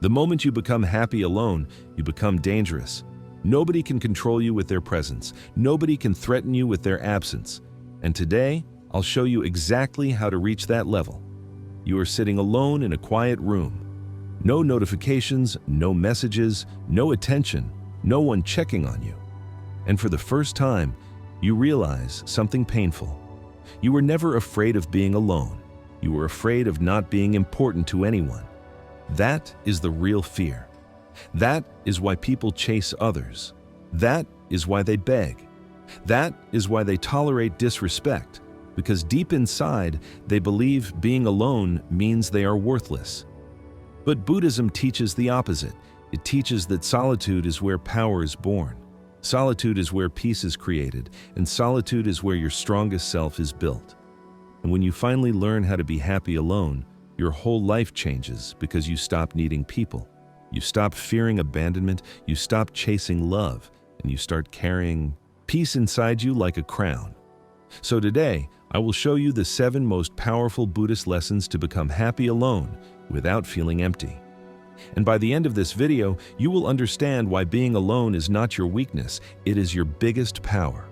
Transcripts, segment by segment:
The moment you become happy alone, you become dangerous. Nobody can control you with their presence. Nobody can threaten you with their absence. And today, I'll show you exactly how to reach that level. You are sitting alone in a quiet room. No notifications, no messages, no attention, no one checking on you. And for the first time, you realize something painful. You were never afraid of being alone. You were afraid of not being important to anyone. That is the real fear. That is why people chase others. That is why they beg. That is why they tolerate disrespect, because deep inside, they believe being alone means they are worthless. But Buddhism teaches the opposite. It teaches that solitude is where power is born. Solitude is where peace is created, and solitude is where your strongest self is built. And when you finally learn how to be happy alone, your whole life changes because you stop needing people. You stop fearing abandonment, you stop chasing love, and you start carrying peace inside you like a crown. So today, I will show you the 7 most powerful Buddhist lessons to become happy alone without feeling empty. And by the end of this video, you will understand why being alone is not your weakness, it is your biggest power.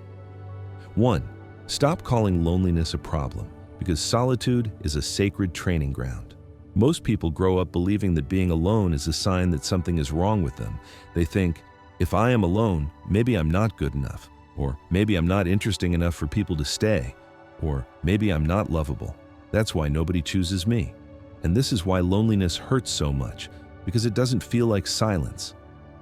1. Stop calling loneliness a problem, because solitude is a sacred training ground. Most people grow up believing that being alone is a sign that something is wrong with them. They think, if I am alone, maybe I'm not good enough, or maybe I'm not interesting enough for people to stay, or maybe I'm not lovable. That's why nobody chooses me. And this is why loneliness hurts so much, because it doesn't feel like silence.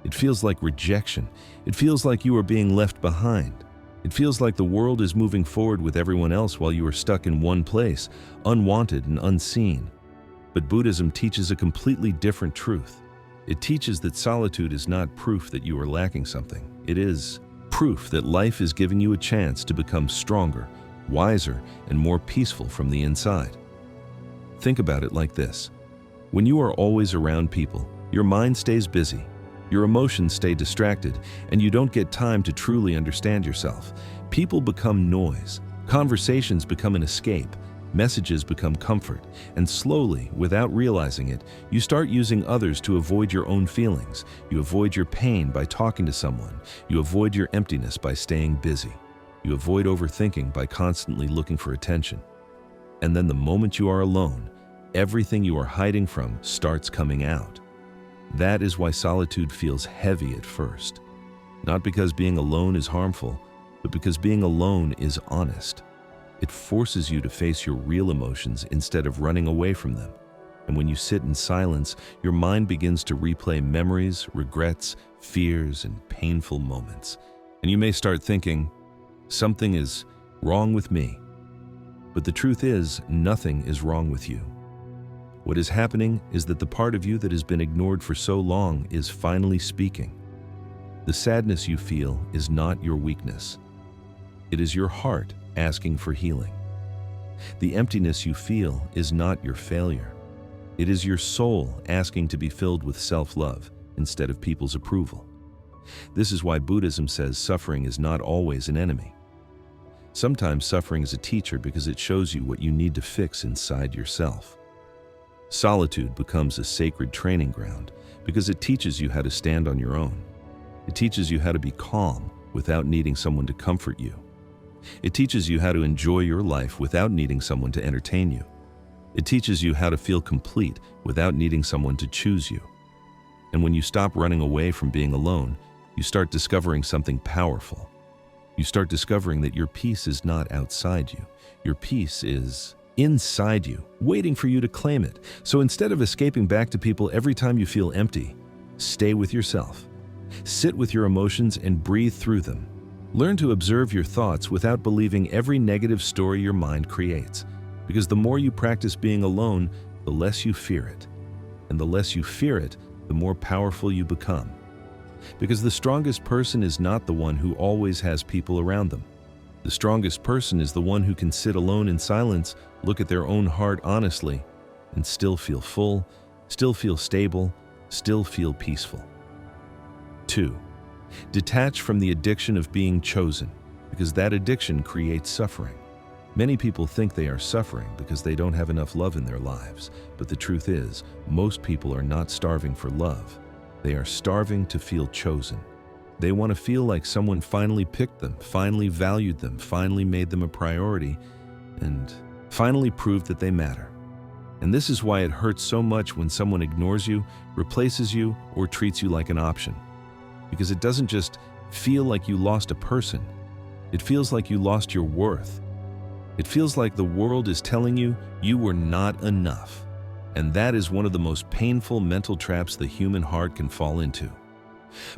It feels like rejection. It feels like you are being left behind. It feels like the world is moving forward with everyone else while you are stuck in one place, unwanted and unseen. But Buddhism teaches a completely different truth. It teaches that solitude is not proof that you are lacking something. It is proof that life is giving you a chance to become stronger, wiser, and more peaceful from the inside. Think about it like this. When you are always around people, your mind stays busy, your emotions stay distracted, and you don't get time to truly understand yourself. People become noise, conversations become an escape, messages become comfort, and slowly, without realizing it, you start using others to avoid your own feelings. You avoid your pain by talking to someone. You avoid your emptiness by staying busy. You avoid overthinking by constantly looking for attention. And then the moment you are alone, everything you are hiding from starts coming out. That is why solitude feels heavy at first. Not because being alone is harmful, but because being alone is honest. It forces you to face your real emotions instead of running away from them. And when you sit in silence, your mind begins to replay memories, regrets, fears, and painful moments. And you may start thinking, something is wrong with me. But the truth is, nothing is wrong with you. What is happening is that the part of you that has been ignored for so long is finally speaking. The sadness you feel is not your weakness. It is your heart asking for healing. The emptiness you feel is not your failure. It is your soul asking to be filled with self-love instead of people's approval. This is why Buddhism says suffering is not always an enemy. Sometimes suffering is a teacher because it shows you what you need to fix inside yourself. Solitude becomes a sacred training ground because it teaches you how to stand on your own. It teaches you how to be calm without needing someone to comfort you. It teaches you how to enjoy your life without needing someone to entertain you. It teaches you how to feel complete without needing someone to choose you. And when you stop running away from being alone, you start discovering something powerful. You start discovering that your peace is not outside you. Your peace is inside you, waiting for you to claim it. So instead of escaping back to people every time you feel empty, stay with yourself. Sit with your emotions and breathe through them. Learn to observe your thoughts without believing every negative story your mind creates. Because the more you practice being alone, the less you fear it. And the less you fear it, the more powerful you become. Because the strongest person is not the one who always has people around them. The strongest person is the one who can sit alone in silence, look at their own heart honestly, and still feel full, still feel stable, still feel peaceful. 2. Detach from the addiction of being chosen, because that addiction creates suffering. Many people think they are suffering because they don't have enough love in their lives, but the truth is, most people are not starving for love. They are starving to feel chosen. They want to feel like someone finally picked them, finally valued them, finally made them a priority, and finally proved that they matter. And this is why it hurts so much when someone ignores you, replaces you, or treats you like an option. Because it doesn't just feel like you lost a person. It feels like you lost your worth. It feels like the world is telling you you were not enough. And that is one of the most painful mental traps the human heart can fall into.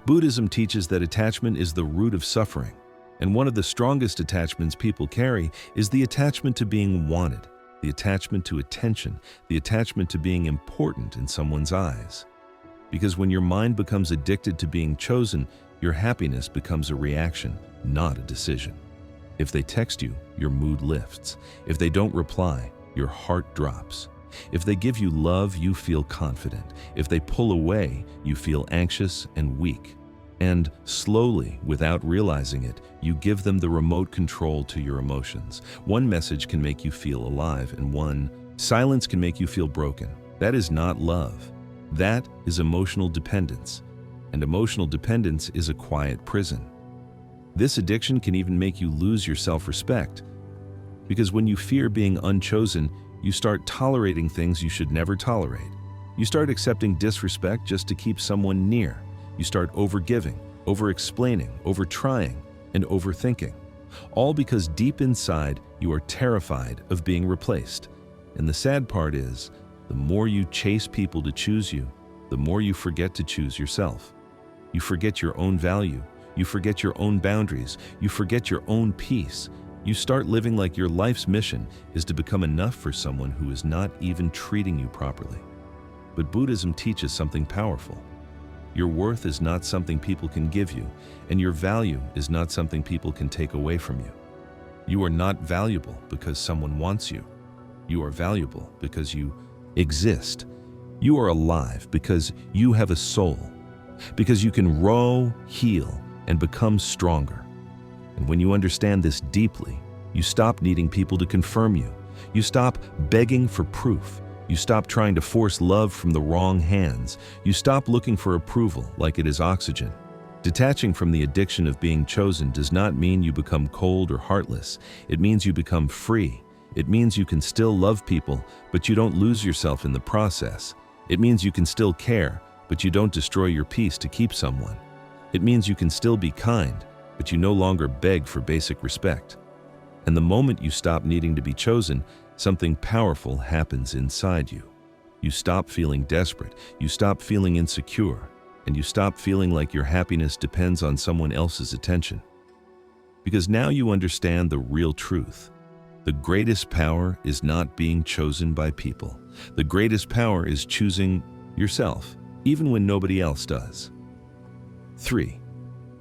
Buddhism teaches that attachment is the root of suffering. And one of the strongest attachments people carry is the attachment to being wanted, the attachment to attention, the attachment to being important in someone's eyes. Because when your mind becomes addicted to being chosen, your happiness becomes a reaction, not a decision. If they text you, your mood lifts. If they don't reply, your heart drops. If they give you love, you feel confident. If they pull away, you feel anxious and weak. And slowly, without realizing it, you give them the remote control to your emotions. One message can make you feel alive, and one silence can make you feel broken. That is not love. That is emotional dependence. And emotional dependence is a quiet prison. This addiction can even make you lose your self-respect. Because when you fear being unchosen, you start tolerating things you should never tolerate. You start accepting disrespect just to keep someone near. You start overgiving, over-explaining, over-trying, and overthinking. All because deep inside, you are terrified of being replaced. And the sad part is, the more you chase people to choose you, the more you forget to choose yourself. You forget your own value. You forget your own boundaries. You forget your own peace. You start living like your life's mission is to become enough for someone who is not even treating you properly. But Buddhism teaches something powerful. Your worth is not something people can give you, and your value is not something people can take away from you. You are not valuable because someone wants you. You are valuable because you exist. You are alive because you have a soul, because you can grow, heal, and become stronger. And when you understand this deeply, you stop needing people to confirm you. You stop begging for proof. You stop trying to force love from the wrong hands. You stop looking for approval like it is oxygen. Detaching from the addiction of being chosen does not mean you become cold or heartless. It means you become free. It means you can still love people, but you don't lose yourself in the process. It means you can still care, but you don't destroy your peace to keep someone. It means you can still be kind, but you no longer beg for basic respect. And the moment you stop needing to be chosen, something powerful happens inside you. You stop feeling desperate, you stop feeling insecure, and you stop feeling like your happiness depends on someone else's attention. Because now you understand the real truth. The greatest power is not being chosen by people. The greatest power is choosing yourself, even when nobody else does. 3.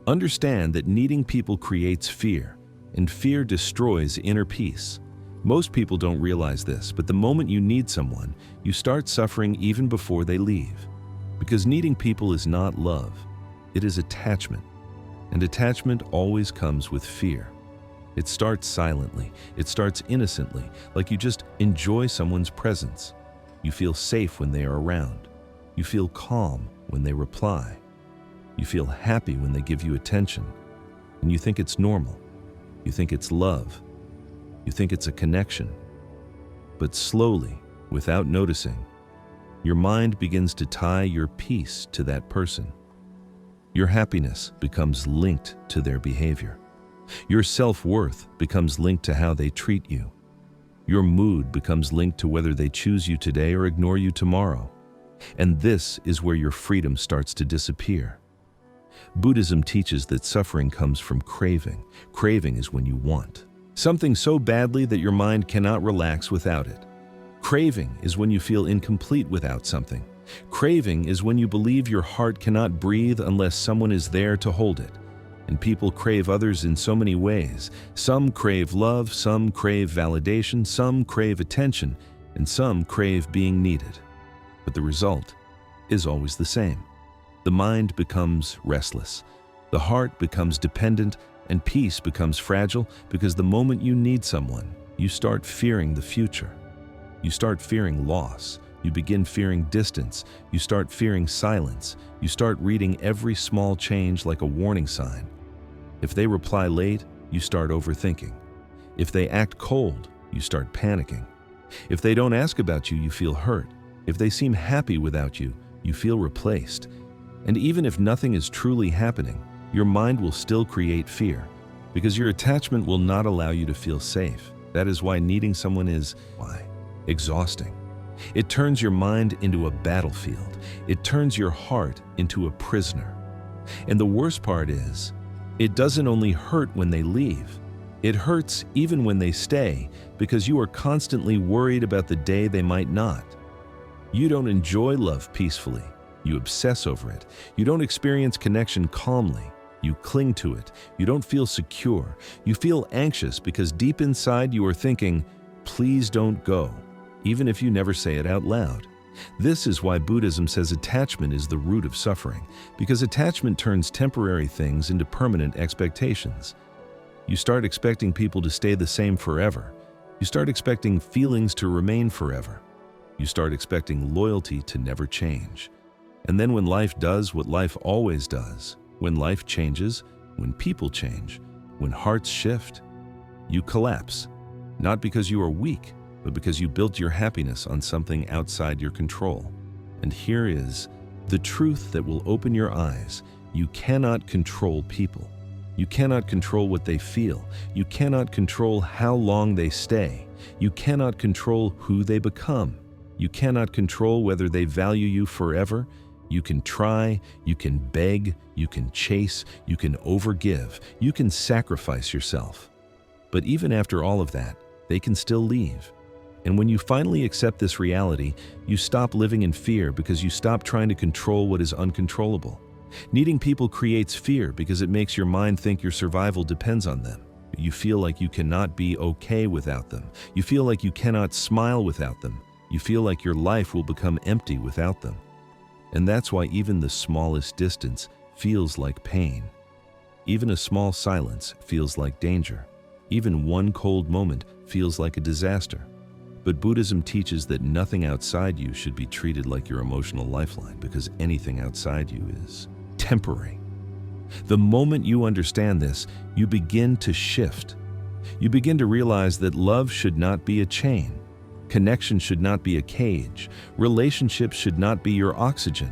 Understand that needing people creates fear, and fear destroys inner peace. Most people don't realize this, but the moment you need someone, you start suffering even before they leave. Because needing people is not love, it is attachment. And attachment always comes with fear. It starts silently, it starts innocently, like you just enjoy someone's presence. You feel safe when they are around. You feel calm when they reply. You feel happy when they give you attention. And you think it's normal. You think it's love. You think it's a connection. But slowly, without noticing, your mind begins to tie your peace to that person. Your happiness becomes linked to their behavior. Your self-worth becomes linked to how they treat you. Your mood becomes linked to whether they choose you today or ignore you tomorrow. And this is where your freedom starts to disappear. Buddhism teaches that suffering comes from craving. Craving is when you want something so badly that your mind cannot relax without it. Craving is when you feel incomplete without something. Craving is when you believe your heart cannot breathe unless someone is there to hold it. And people crave others in so many ways. Some crave love, some crave validation, some crave attention, and some crave being needed. But the result is always the same. The mind becomes restless. The heart becomes dependent, and peace becomes fragile because the moment you need someone, you start fearing the future. You start fearing loss. You begin fearing distance. You start fearing silence. You start reading every small change like a warning sign. If they reply late, you start overthinking. If they act cold, you start panicking. If they don't ask about you, you feel hurt. If they seem happy without you, you feel replaced. And even if nothing is truly happening, your mind will still create fear, because your attachment will not allow you to feel safe. That is why needing someone is exhausting. It turns your mind into a battlefield. It turns your heart into a prisoner. And the worst part is, it doesn't only hurt when they leave. It hurts even when they stay, because you are constantly worried about the day they might not. You don't enjoy love peacefully. You obsess over it. You don't experience connection calmly. You cling to it. You don't feel secure. You feel anxious because deep inside you are thinking, please don't go, even if you never say it out loud. This is why Buddhism says attachment is the root of suffering, because attachment turns temporary things into permanent expectations. You start expecting people to stay the same forever. You start expecting feelings to remain forever. You start expecting loyalty to never change. And then when life does what life always does, when life changes, when people change, when hearts shift, you collapse. Not because you are weak, but because you built your happiness on something outside your control. And here is the truth that will open your eyes. You cannot control people. You cannot control what they feel. You cannot control how long they stay. You cannot control who they become. You cannot control whether they value you forever. You can try, you can beg, you can chase, you can overgive, you can sacrifice yourself. But even after all of that, they can still leave. And when you finally accept this reality, you stop living in fear because you stop trying to control what is uncontrollable. Needing people creates fear because it makes your mind think your survival depends on them. You feel like you cannot be okay without them. You feel like you cannot smile without them. You feel like your life will become empty without them. And that's why even the smallest distance feels like pain. Even a small silence feels like danger. Even one cold moment feels like a disaster. But Buddhism teaches that nothing outside you should be treated like your emotional lifeline, because anything outside you is temporary. The moment you understand this, you begin to shift. You begin to realize that love should not be a chain. Connection should not be a cage. Relationships should not be your oxygen.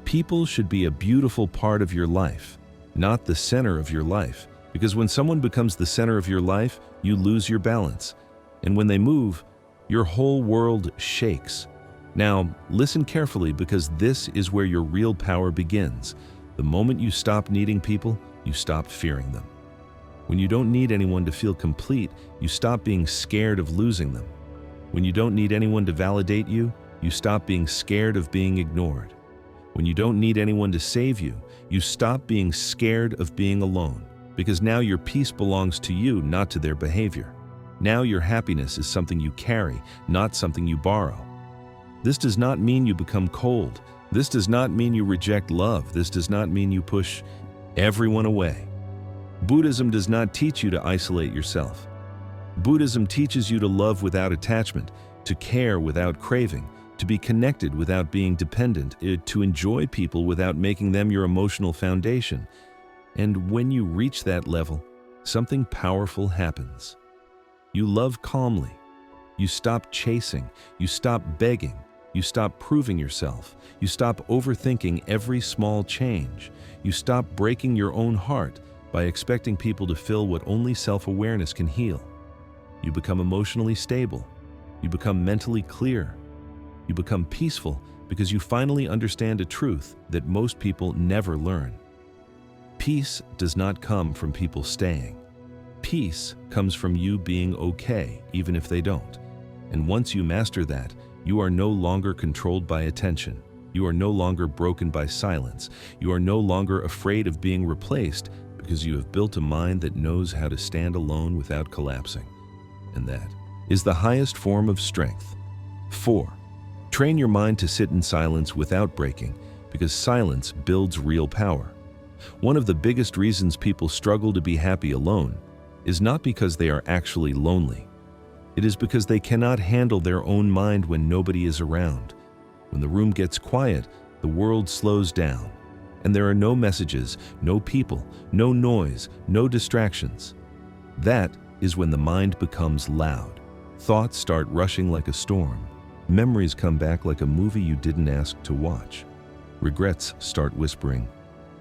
People should be a beautiful part of your life, not the center of your life. Because when someone becomes the center of your life, you lose your balance. And when they move, your whole world shakes. Now, listen carefully, because this is where your real power begins. The moment you stop needing people, you stop fearing them. When you don't need anyone to feel complete, you stop being scared of losing them. When you don't need anyone to validate you, you stop being scared of being ignored. When you don't need anyone to save you, you stop being scared of being alone, because now your peace belongs to you, not to their behavior. Now your happiness is something you carry, not something you borrow. This does not mean you become cold. This does not mean you reject love. This does not mean you push everyone away. Buddhism does not teach you to isolate yourself. Buddhism teaches you to love without attachment, to care without craving, to be connected without being dependent, to enjoy people without making them your emotional foundation. And when you reach that level, something powerful happens. You love calmly. You stop chasing. You stop begging. You stop proving yourself. You stop overthinking every small change. You stop breaking your own heart by expecting people to fill what only self-awareness can heal. You become emotionally stable. You become mentally clear. You become peaceful because you finally understand a truth that most people never learn. Peace does not come from people staying. Peace comes from you being okay, even if they don't. And once you master that, you are no longer controlled by attention. You are no longer broken by silence. You are no longer afraid of being replaced, because you have built a mind that knows how to stand alone without collapsing. And that is the highest form of strength. 4. Train your mind to sit in silence without breaking, because silence builds real power. One of the biggest reasons people struggle to be happy alone is not because they are actually lonely. It is because they cannot handle their own mind when nobody is around. When the room gets quiet, the world slows down, and there are no messages, no people, no noise, no distractions. That is when the mind becomes loud. Thoughts start rushing like a storm. Memories come back like a movie you didn't ask to watch. Regrets start whispering,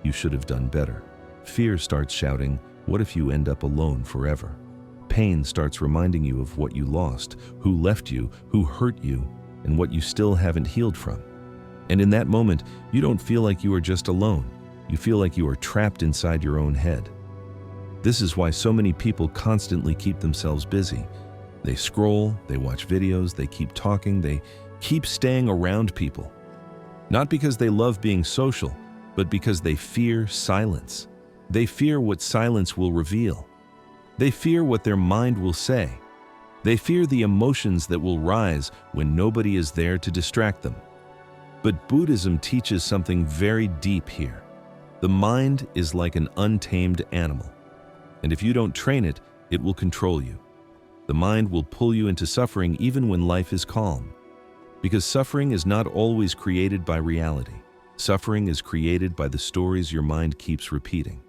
"You should have done better." Fear starts shouting, "What if you end up alone forever?" Pain starts reminding you of what you lost, who left you, who hurt you, and what you still haven't healed from. And in that moment, you don't feel like you are just alone. You feel like you are trapped inside your own head. This is why so many people constantly keep themselves busy. They scroll, they watch videos, they keep talking, they keep staying around people. Not because they love being social, but because they fear silence. They fear what silence will reveal. They fear what their mind will say. They fear the emotions that will rise when nobody is there to distract them. But Buddhism teaches something very deep here. The mind is like an untamed animal, and if you don't train it, it will control you. The mind will pull you into suffering even when life is calm. Because suffering is not always created by reality. Suffering is created by the stories your mind keeps repeating.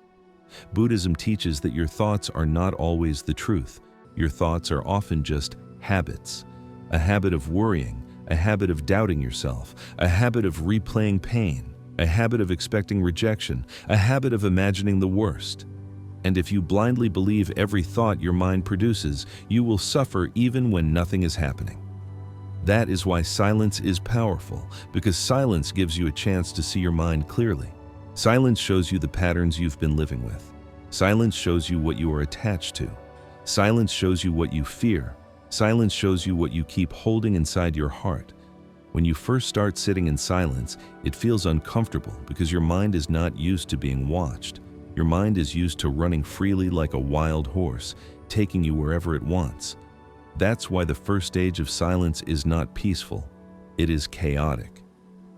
Buddhism teaches that your thoughts are not always the truth. Your thoughts are often just habits. A habit of worrying, a habit of doubting yourself, a habit of replaying pain, a habit of expecting rejection, a habit of imagining the worst. And if you blindly believe every thought your mind produces, you will suffer even when nothing is happening. That is why silence is powerful, because silence gives you a chance to see your mind clearly. Silence shows you the patterns you've been living with. Silence shows you what you are attached to. Silence shows you what you fear. Silence shows you what you keep holding inside your heart. When you first start sitting in silence, it feels uncomfortable because your mind is not used to being watched. Your mind is used to running freely like a wild horse, taking you wherever it wants. That's why the first stage of silence is not peaceful. It is chaotic.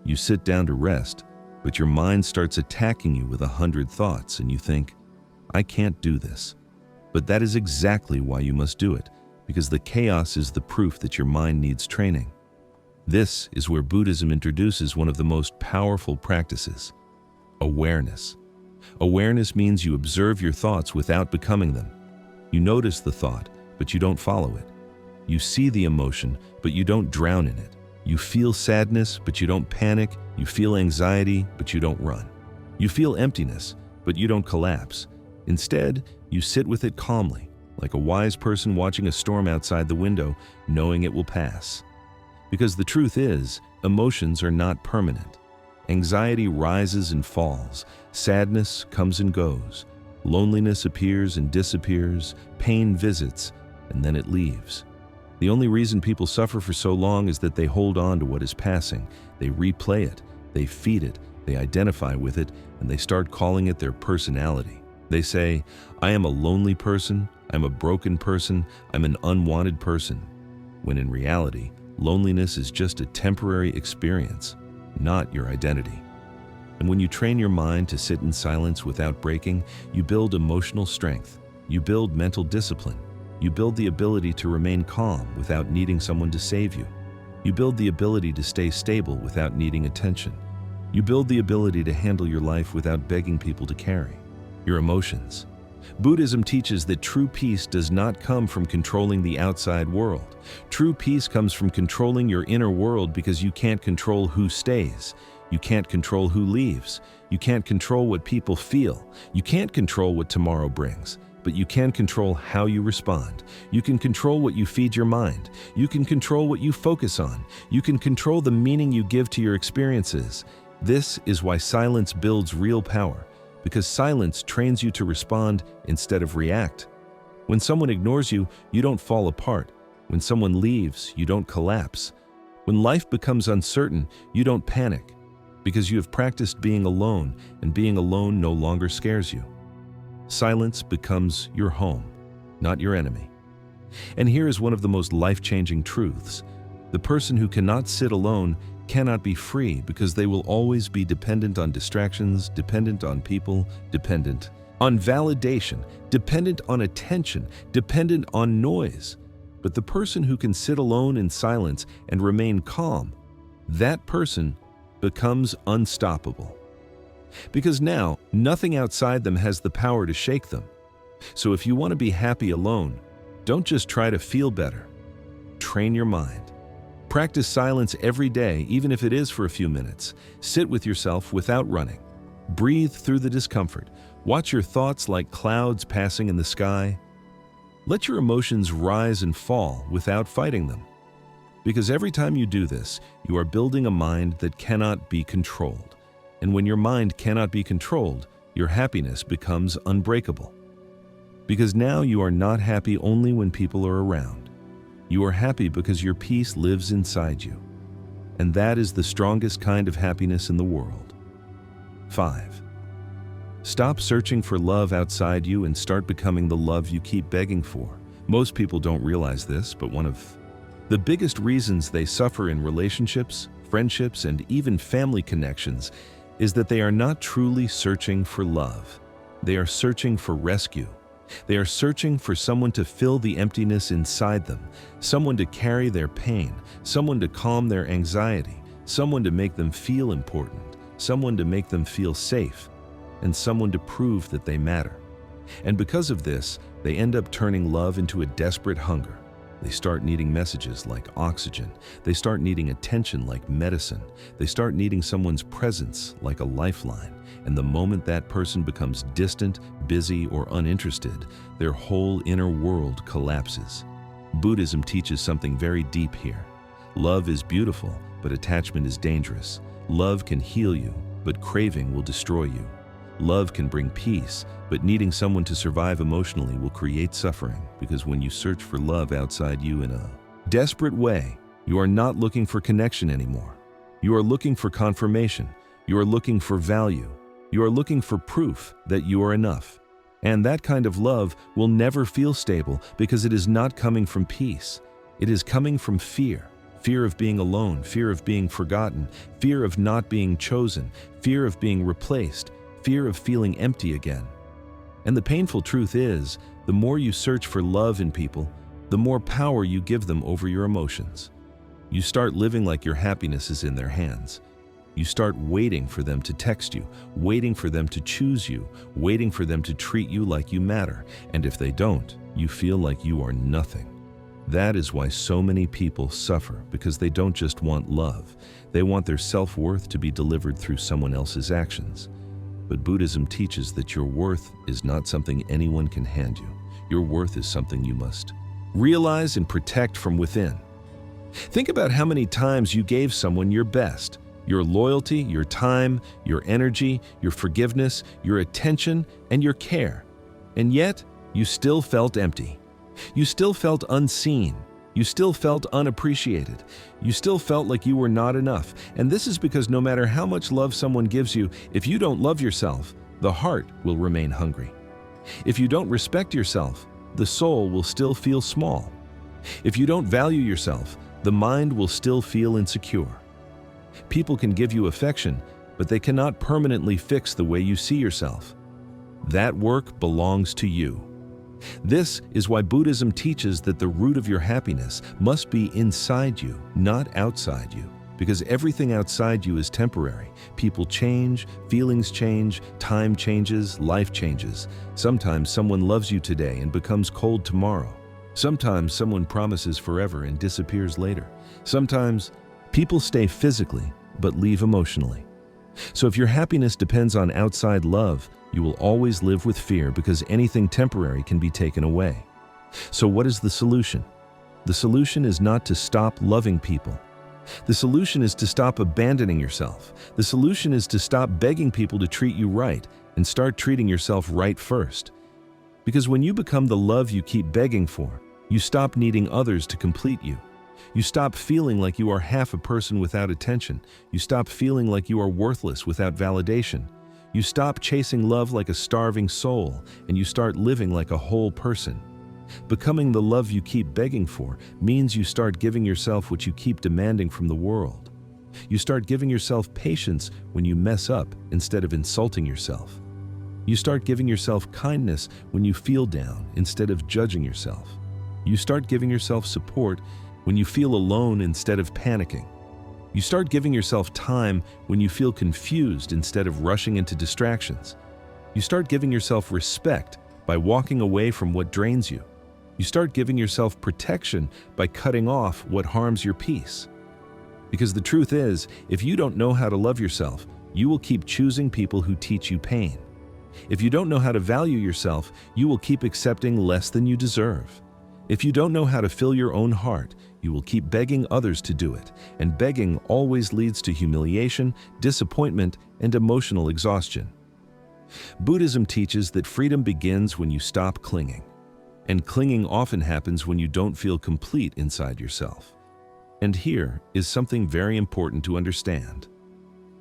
You sit down to rest, but your mind starts attacking you with 100 thoughts, and you think, "I can't do this." But that is exactly why you must do it, because the chaos is the proof that your mind needs training. This is where Buddhism introduces one of the most powerful practices: awareness. Awareness means you observe your thoughts without becoming them. You notice the thought, but you don't follow it. You see the emotion, but you don't drown in it. You feel sadness, but you don't panic. You feel anxiety, but you don't run. You feel emptiness, but you don't collapse. Instead, you sit with it calmly, like a wise person watching a storm outside the window, knowing it will pass. Because the truth is, emotions are not permanent. Anxiety rises and falls. Sadness comes and goes. Loneliness appears and disappears. Pain visits, and then it leaves. The only reason people suffer for so long is that they hold on to what is passing. They replay it, they feed it, they identify with it, and they start calling it their personality. They say, "I am a lonely person, I'm a broken person, I'm an unwanted person," when in reality, loneliness is just a temporary experience, not your identity. And when you train your mind to sit in silence without breaking, you build emotional strength, you build mental discipline, you build the ability to remain calm without needing someone to save you. You build the ability to stay stable without needing attention. You build the ability to handle your life without begging people to carry your emotions. Buddhism teaches that true peace does not come from controlling the outside world. True peace comes from controlling your inner world, because you can't control who stays. You can't control who leaves. You can't control what people feel. You can't control what tomorrow brings. But you can control how you respond. You can control what you feed your mind. You can control what you focus on. You can control the meaning you give to your experiences. This is why silence builds real power, because silence trains you to respond instead of react. When someone ignores you, you don't fall apart. When someone leaves, you don't collapse. When life becomes uncertain, you don't panic, because you have practiced being alone, and being alone no longer scares you. Silence becomes your home, not your enemy. And here is one of the most life-changing truths. The person who cannot sit alone cannot be free, because they will always be dependent on distractions, dependent on people, dependent on validation, dependent on attention, dependent on noise. But the person who can sit alone in silence and remain calm, that person becomes unstoppable. Because now, nothing outside them has the power to shake them. So if you want to be happy alone, don't just try to feel better. Train your mind. Practice silence every day, even if it is for a few minutes. Sit with yourself without running. Breathe through the discomfort. Watch your thoughts like clouds passing in the sky. Let your emotions rise and fall without fighting them. Because every time you do this, you are building a mind that cannot be controlled. And when your mind cannot be controlled, your happiness becomes unbreakable. Because now you are not happy only when people are around. You are happy because your peace lives inside you. And that is the strongest kind of happiness in the world. 5. Stop searching for love outside you and start becoming the love you keep begging for. Most people don't realize this, but one of the biggest reasons they suffer in relationships, friendships, and even family connections is that they are not truly searching for love. They are searching for rescue. They are searching for someone to fill the emptiness inside them, someone to carry their pain, someone to calm their anxiety, someone to make them feel important, someone to make them feel safe, and someone to prove that they matter. And because of this, they end up turning love into a desperate hunger. They start needing messages like oxygen. They start needing attention like medicine. They start needing someone's presence like a lifeline. And the moment that person becomes distant, busy, or uninterested, their whole inner world collapses. Buddhism teaches something very deep here. Love is beautiful, but attachment is dangerous. Love can heal you, but craving will destroy you. Love can bring peace, but needing someone to survive emotionally will create suffering, because when you search for love outside you in a desperate way, you are not looking for connection anymore. You are looking for confirmation. You are looking for value. You are looking for proof that you are enough. And that kind of love will never feel stable because it is not coming from peace. It is coming from fear. Fear of being alone, fear of being forgotten, fear of not being chosen, fear of being replaced, fear of feeling empty again. And the painful truth is, the more you search for love in people, the more power you give them over your emotions. You start living like your happiness is in their hands. You start waiting for them to text you, waiting for them to choose you, waiting for them to treat you like you matter. And if they don't, you feel like you are nothing. That is why so many people suffer, because they don't just want love. They want their self-worth to be delivered through someone else's actions. But Buddhism teaches that your worth is not something anyone can hand you. Your worth is something you must realize and protect from within. Think about how many times you gave someone your best, your loyalty, your time, your energy, your forgiveness, your attention, and your care. And yet, you still felt empty. You still felt unseen. You still felt unappreciated. You still felt like you were not enough. And this is because no matter how much love someone gives you, if you don't love yourself, the heart will remain hungry. If you don't respect yourself, the soul will still feel small. If you don't value yourself, the mind will still feel insecure. People can give you affection, but they cannot permanently fix the way you see yourself. That work belongs to you. This is why Buddhism teaches that the root of your happiness must be inside you, not outside you. Because everything outside you is temporary. People change, feelings change, time changes, life changes. Sometimes someone loves you today and becomes cold tomorrow. Sometimes someone promises forever and disappears later. Sometimes people stay physically, but leave emotionally. So if your happiness depends on outside love, you will always live with fear because anything temporary can be taken away. So what is the solution? The solution is not to stop loving people. The solution is to stop abandoning yourself. The solution is to stop begging people to treat you right and start treating yourself right first. Because when you become the love you keep begging for, you stop needing others to complete you. You stop feeling like you are half a person without attention. You stop feeling like you are worthless without validation. You stop chasing love like a starving soul, and you start living like a whole person. Becoming the love you keep begging for means you start giving yourself what you keep demanding from the world. You start giving yourself patience when you mess up instead of insulting yourself. You start giving yourself kindness when you feel down instead of judging yourself. You start giving yourself support when you feel alone instead of panicking. You start giving yourself time when you feel confused instead of rushing into distractions. You start giving yourself respect by walking away from what drains you. You start giving yourself protection by cutting off what harms your peace. Because the truth is, if you don't know how to love yourself, you will keep choosing people who teach you pain. If you don't know how to value yourself, you will keep accepting less than you deserve. If you don't know how to fill your own heart, you will keep begging others to do it, and begging always leads to humiliation, disappointment, and emotional exhaustion. Buddhism teaches that freedom begins when you stop clinging, and clinging often happens when you don't feel complete inside yourself. And here is something very important to understand.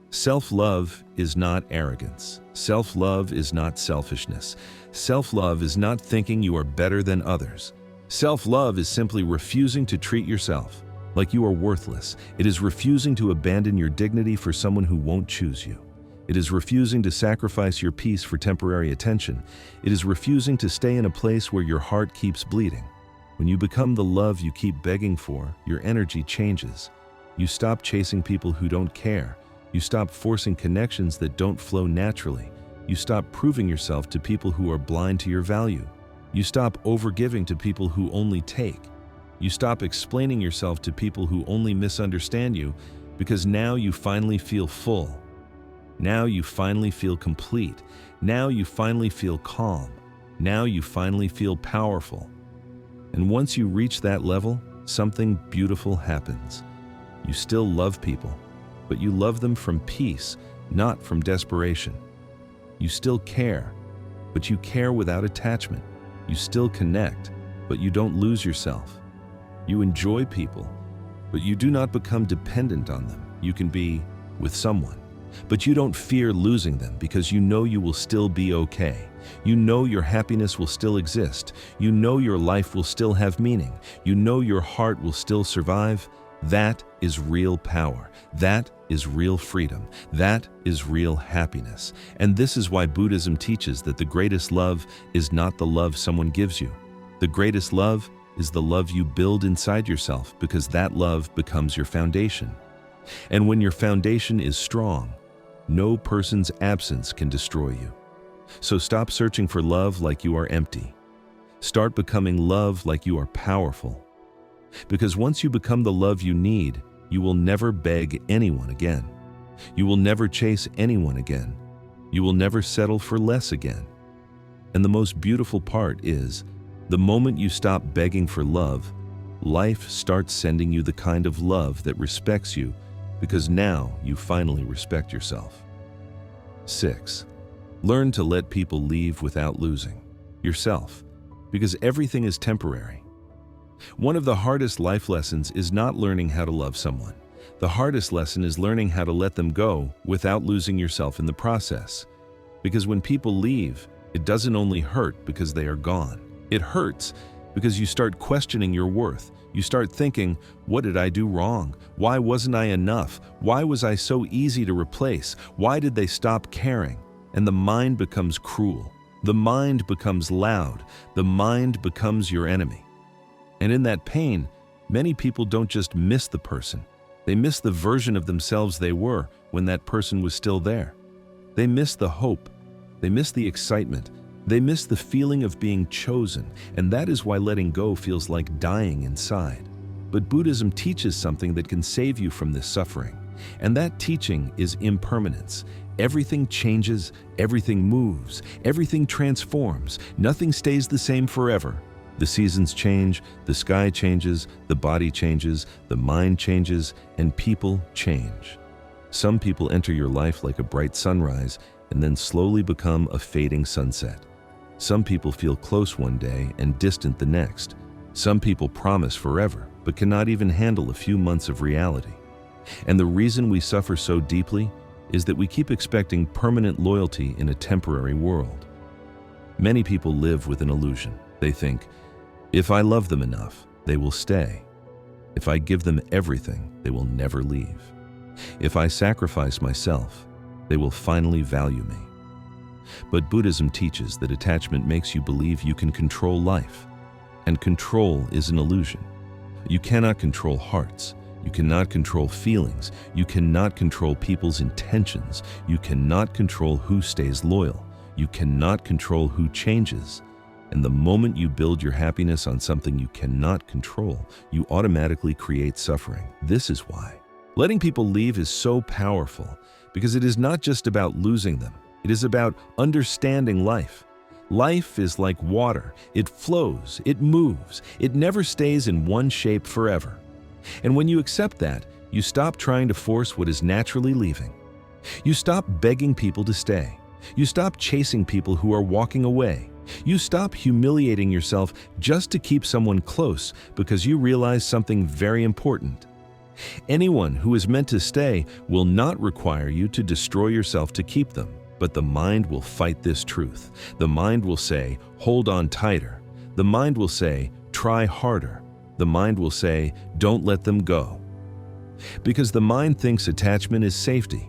Self-love is not arrogance. Self-love is not selfishness. Self-love is not thinking you are better than others. Self-love is simply refusing to treat yourself like you are worthless. It is refusing to abandon your dignity for someone who won't choose you. It is refusing to sacrifice your peace for temporary attention. It is refusing to stay in a place where your heart keeps bleeding. When you become the love you keep begging for, your energy changes. You stop chasing people who don't care. You stop forcing connections that don't flow naturally. You stop proving yourself to people who are blind to your value. You stop overgiving to people who only take. You stop explaining yourself to people who only misunderstand you, because now you finally feel full. Now you finally feel complete. Now you finally feel calm. Now you finally feel powerful. And once you reach that level, something beautiful happens. You still love people, but you love them from peace, not from desperation. You still care, but you care without attachment. You still connect, but you don't lose yourself. You enjoy people, but you do not become dependent on them. You can be with someone, but you don't fear losing them because you know you will still be okay. You know your happiness will still exist. You know your life will still have meaning. You know your heart will still survive. That is real power. That is real freedom. That is real happiness. And this is why Buddhism teaches that the greatest love is not the love someone gives you. The greatest love is the love you build inside yourself, because that love becomes your foundation. And when your foundation is strong, no person's absence can destroy you. So stop searching for love like you are empty. Start becoming love like you are powerful. Because once you become the love you need, you will never beg anyone again. You will never chase anyone again. You will never settle for less again. And the most beautiful part is, the moment you stop begging for love, life starts sending you the kind of love that respects you, because now you finally respect yourself. 6. Learn to let people leave without losing yourself, because everything is temporary. One of the hardest life lessons is not learning how to love someone. The hardest lesson is learning how to let them go without losing yourself in the process. Because when people leave, it doesn't only hurt because they are gone. It hurts because you start questioning your worth. You start thinking, what did I do wrong? Why wasn't I enough? Why was I so easy to replace? Why did they stop caring? And the mind becomes cruel. The mind becomes loud. The mind becomes your enemy. And in that pain, many people don't just miss the person. They miss the version of themselves they were when that person was still there. They miss the hope. They miss the excitement. They miss the feeling of being chosen. And that is why letting go feels like dying inside. But Buddhism teaches something that can save you from this suffering. And that teaching is impermanence. Everything changes, everything moves, everything transforms. Nothing stays the same forever. The seasons change, the sky changes, the body changes, the mind changes, and people change. Some people enter your life like a bright sunrise and then slowly become a fading sunset. Some people feel close one day and distant the next. Some people promise forever, but cannot even handle a few months of reality. And the reason we suffer so deeply is that we keep expecting permanent loyalty in a temporary world. Many people live with an illusion. They think, if I love them enough, they will stay. If I give them everything, they will never leave. If I sacrifice myself, they will finally value me. But Buddhism teaches that attachment makes you believe you can control life. And control is an illusion. You cannot control hearts. You cannot control feelings. You cannot control people's intentions. You cannot control who stays loyal. You cannot control who changes. And the moment you build your happiness on something you cannot control, you automatically create suffering. This is why letting people leave is so powerful, because it is not just about losing them. It is about understanding life. Life is like water. It flows, it moves, it never stays in one shape forever. And when you accept that, you stop trying to force what is naturally leaving. You stop begging people to stay. You stop chasing people who are walking away. You stop humiliating yourself just to keep someone close because you realize something very important. Anyone who is meant to stay will not require you to destroy yourself to keep them. But the mind will fight this truth. The mind will say, hold on tighter. The mind will say, try harder. The mind will say, don't let them go. Because the mind thinks attachment is safety.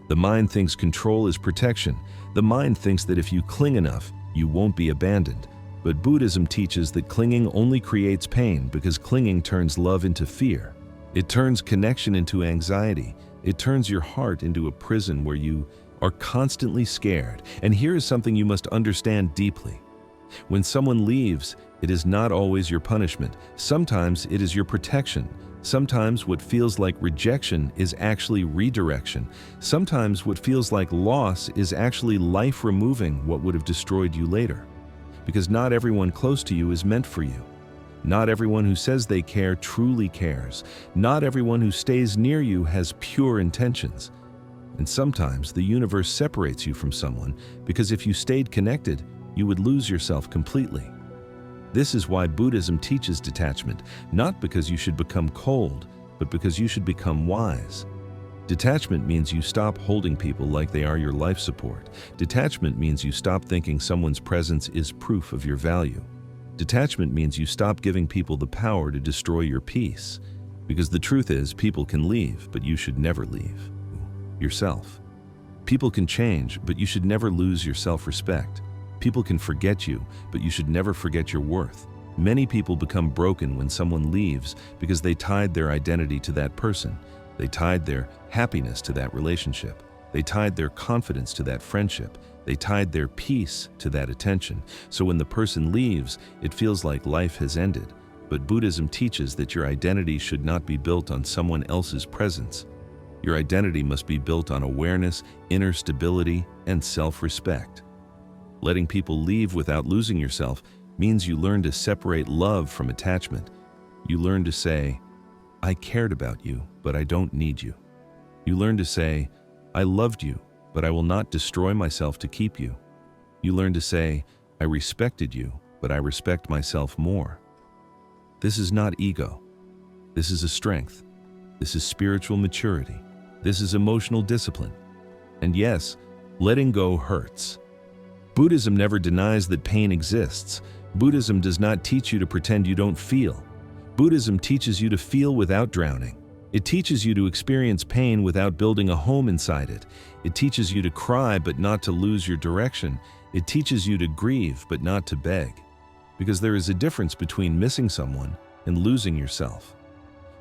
The mind thinks control is protection. The mind thinks that if you cling enough, you won't be abandoned. But Buddhism teaches that clinging only creates pain because clinging turns love into fear. It turns connection into anxiety. It turns your heart into a prison where you are constantly scared. And here is something you must understand deeply. When someone leaves, it is not always your punishment. Sometimes it is your protection. Sometimes what feels like rejection is actually redirection. Sometimes what feels like loss is actually life removing what would have destroyed you later. Because not everyone close to you is meant for you. Not everyone who says they care truly cares. Not everyone who stays near you has pure intentions. And sometimes the universe separates you from someone because if you stayed connected, you would lose yourself completely. This is why Buddhism teaches detachment, not because you should become cold, but because you should become wise. Detachment means you stop holding people like they are your life support. Detachment means you stop thinking someone's presence is proof of your value. Detachment means you stop giving people the power to destroy your peace. Because the truth is, people can leave, but you should never leave yourself. People can change, but you should never lose your self-respect. People can forget you, but you should never forget your worth. Many people become broken when someone leaves because they tied their identity to that person. They tied their happiness to that relationship. They tied their confidence to that friendship. They tied their peace to that attention. So when the person leaves, it feels like life has ended. But Buddhism teaches that your identity should not be built on someone else's presence. Your identity must be built on awareness, inner stability, and self-respect. Letting people leave without losing yourself means you learn to separate love from attachment. You learn to say, I cared about you, but I don't need you. You learn to say, I loved you, but I will not destroy myself to keep you. You learn to say, I respected you, but I respect myself more. This is not ego. This is a strength. This is spiritual maturity. This is emotional discipline. And yes, letting go hurts. Buddhism never denies that pain exists. Buddhism does not teach you to pretend you don't feel. Buddhism teaches you to feel without drowning. It teaches you to experience pain without building a home inside it. It teaches you to cry but not to lose your direction. It teaches you to grieve but not to beg. Because there is a difference between missing someone and losing yourself.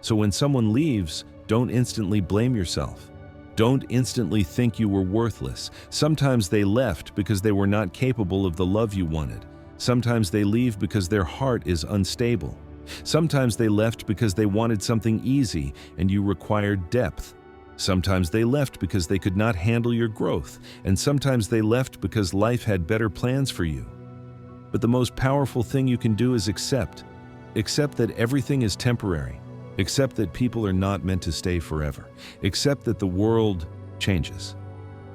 So when someone leaves, don't instantly blame yourself. Don't instantly think you were worthless. Sometimes they left because they were not capable of the love you wanted. Sometimes they leave because their heart is unstable. Sometimes they left because they wanted something easy and you required depth. Sometimes they left because they could not handle your growth. And sometimes they left because life had better plans for you. But the most powerful thing you can do is accept. Accept that everything is temporary. Accept that people are not meant to stay forever. Accept that the world changes.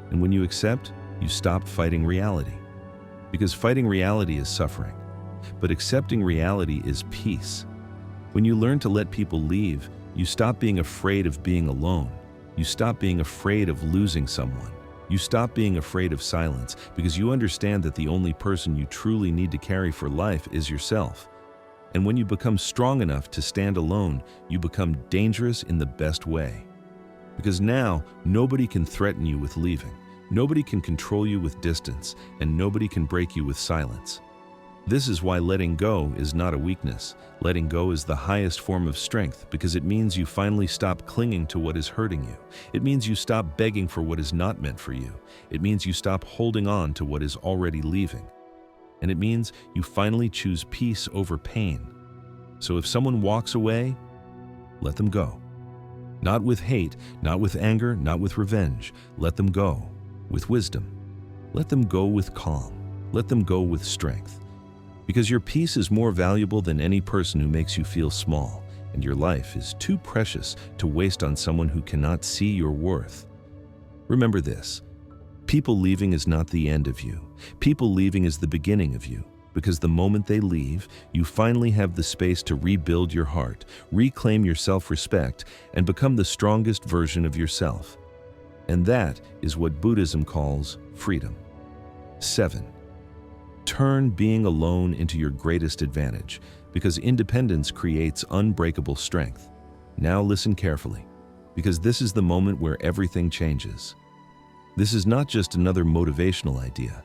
And when you accept, you stop fighting reality. Because fighting reality is suffering. But accepting reality is peace. When you learn to let people leave, you stop being afraid of being alone. You stop being afraid of losing someone. You stop being afraid of silence because you understand that the only person you truly need to carry for life is yourself. And when you become strong enough to stand alone, you become dangerous in the best way. Because now, nobody can threaten you with leaving. Nobody can control you with distance, and nobody can break you with silence. This is why letting go is not a weakness. Letting go is the highest form of strength because it means you finally stop clinging to what is hurting you. It means you stop begging for what is not meant for you. It means you stop holding on to what is already leaving. And it means you finally choose peace over pain. So if someone walks away, let them go. Not with hate, not with anger, not with revenge. Let them go with wisdom. Let them go with calm. Let them go with strength. Because your peace is more valuable than any person who makes you feel small, and your life is too precious to waste on someone who cannot see your worth. Remember this: people leaving is not the end of you. People leaving is the beginning of you, because the moment they leave, you finally have the space to rebuild your heart, reclaim your self-respect, and become the strongest version of yourself. And that is what Buddhism calls freedom. 7. Turn being alone into your greatest advantage, because independence creates unbreakable strength. Now listen carefully, because this is the moment where everything changes. This is not just another motivational idea.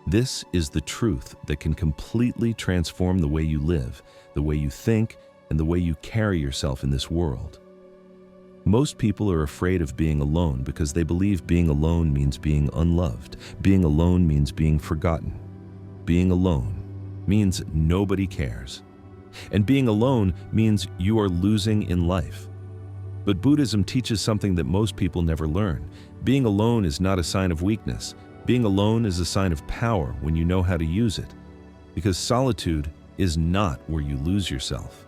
This is the truth that can completely transform the way you live, the way you think, and the way you carry yourself in this world. Most people are afraid of being alone because they believe being alone means being unloved. Being alone means being forgotten. Being alone means nobody cares. And being alone means you are losing in life. But Buddhism teaches something that most people never learn. Being alone is not a sign of weakness. Being alone is a sign of power when you know how to use it. Because solitude is not where you lose yourself.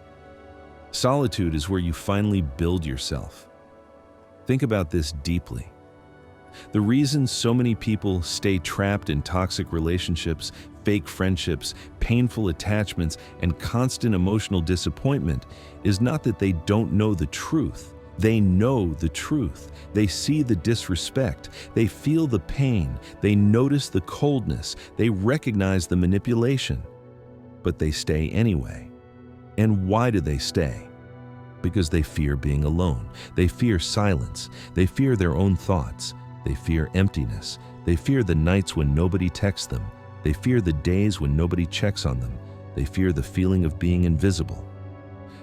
Solitude is where you finally build yourself. Think about this deeply. The reason so many people stay trapped in toxic relationships, fake friendships, painful attachments, and constant emotional disappointment is not that they don't know the truth. They know the truth. They see the disrespect. They feel the pain. They notice the coldness. They recognize the manipulation. But they stay anyway. And why do they stay? Because they fear being alone. They fear silence. They fear their own thoughts. They fear emptiness. They fear the nights when nobody texts them. They fear the days when nobody checks on them. They fear the feeling of being invisible.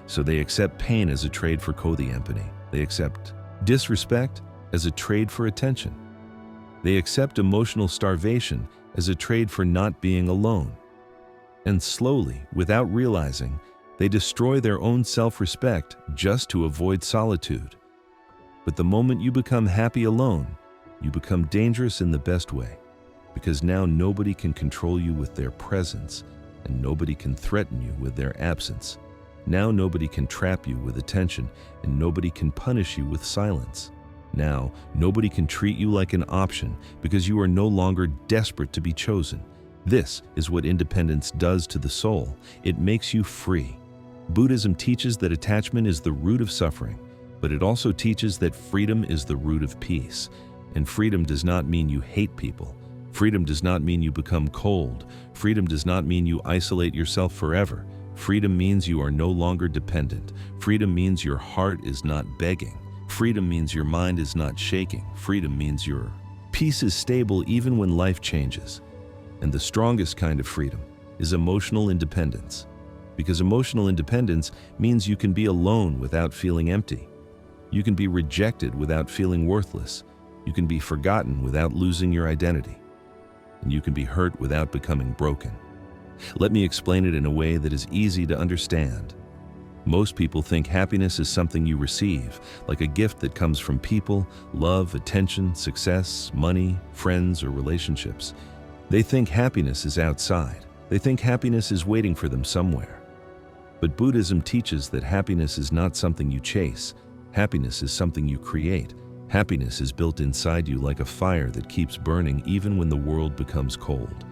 So they accept pain as a trade for codeempathy. They accept disrespect as a trade for attention. They accept emotional starvation as a trade for not being alone. And slowly, without realizing, they destroy their own self-respect just to avoid solitude. But the moment you become happy alone, you become dangerous in the best way, because now nobody can control you with their presence, and nobody can threaten you with their absence. Now nobody can trap you with attention, and nobody can punish you with silence. Now nobody can treat you like an option because you are no longer desperate to be chosen. This is what independence does to the soul. It makes you free. Buddhism teaches that attachment is the root of suffering, but it also teaches that freedom is the root of peace. And freedom does not mean you hate people. Freedom does not mean you become cold. Freedom does not mean you isolate yourself forever. Freedom means you are no longer dependent. Freedom means your heart is not begging. Freedom means your mind is not shaking. Freedom means your peace is stable even when life changes. And the strongest kind of freedom is emotional independence. Because emotional independence means you can be alone without feeling empty. You can be rejected without feeling worthless. You can be forgotten without losing your identity. And you can be hurt without becoming broken. Let me explain it in a way that is easy to understand. Most people think happiness is something you receive, like a gift that comes from people, love, attention, success, money, friends, or relationships. They think happiness is outside. They think happiness is waiting for them somewhere. But Buddhism teaches that happiness is not something you chase. Happiness is something you create. Happiness is built inside you like a fire that keeps burning even when the world becomes cold.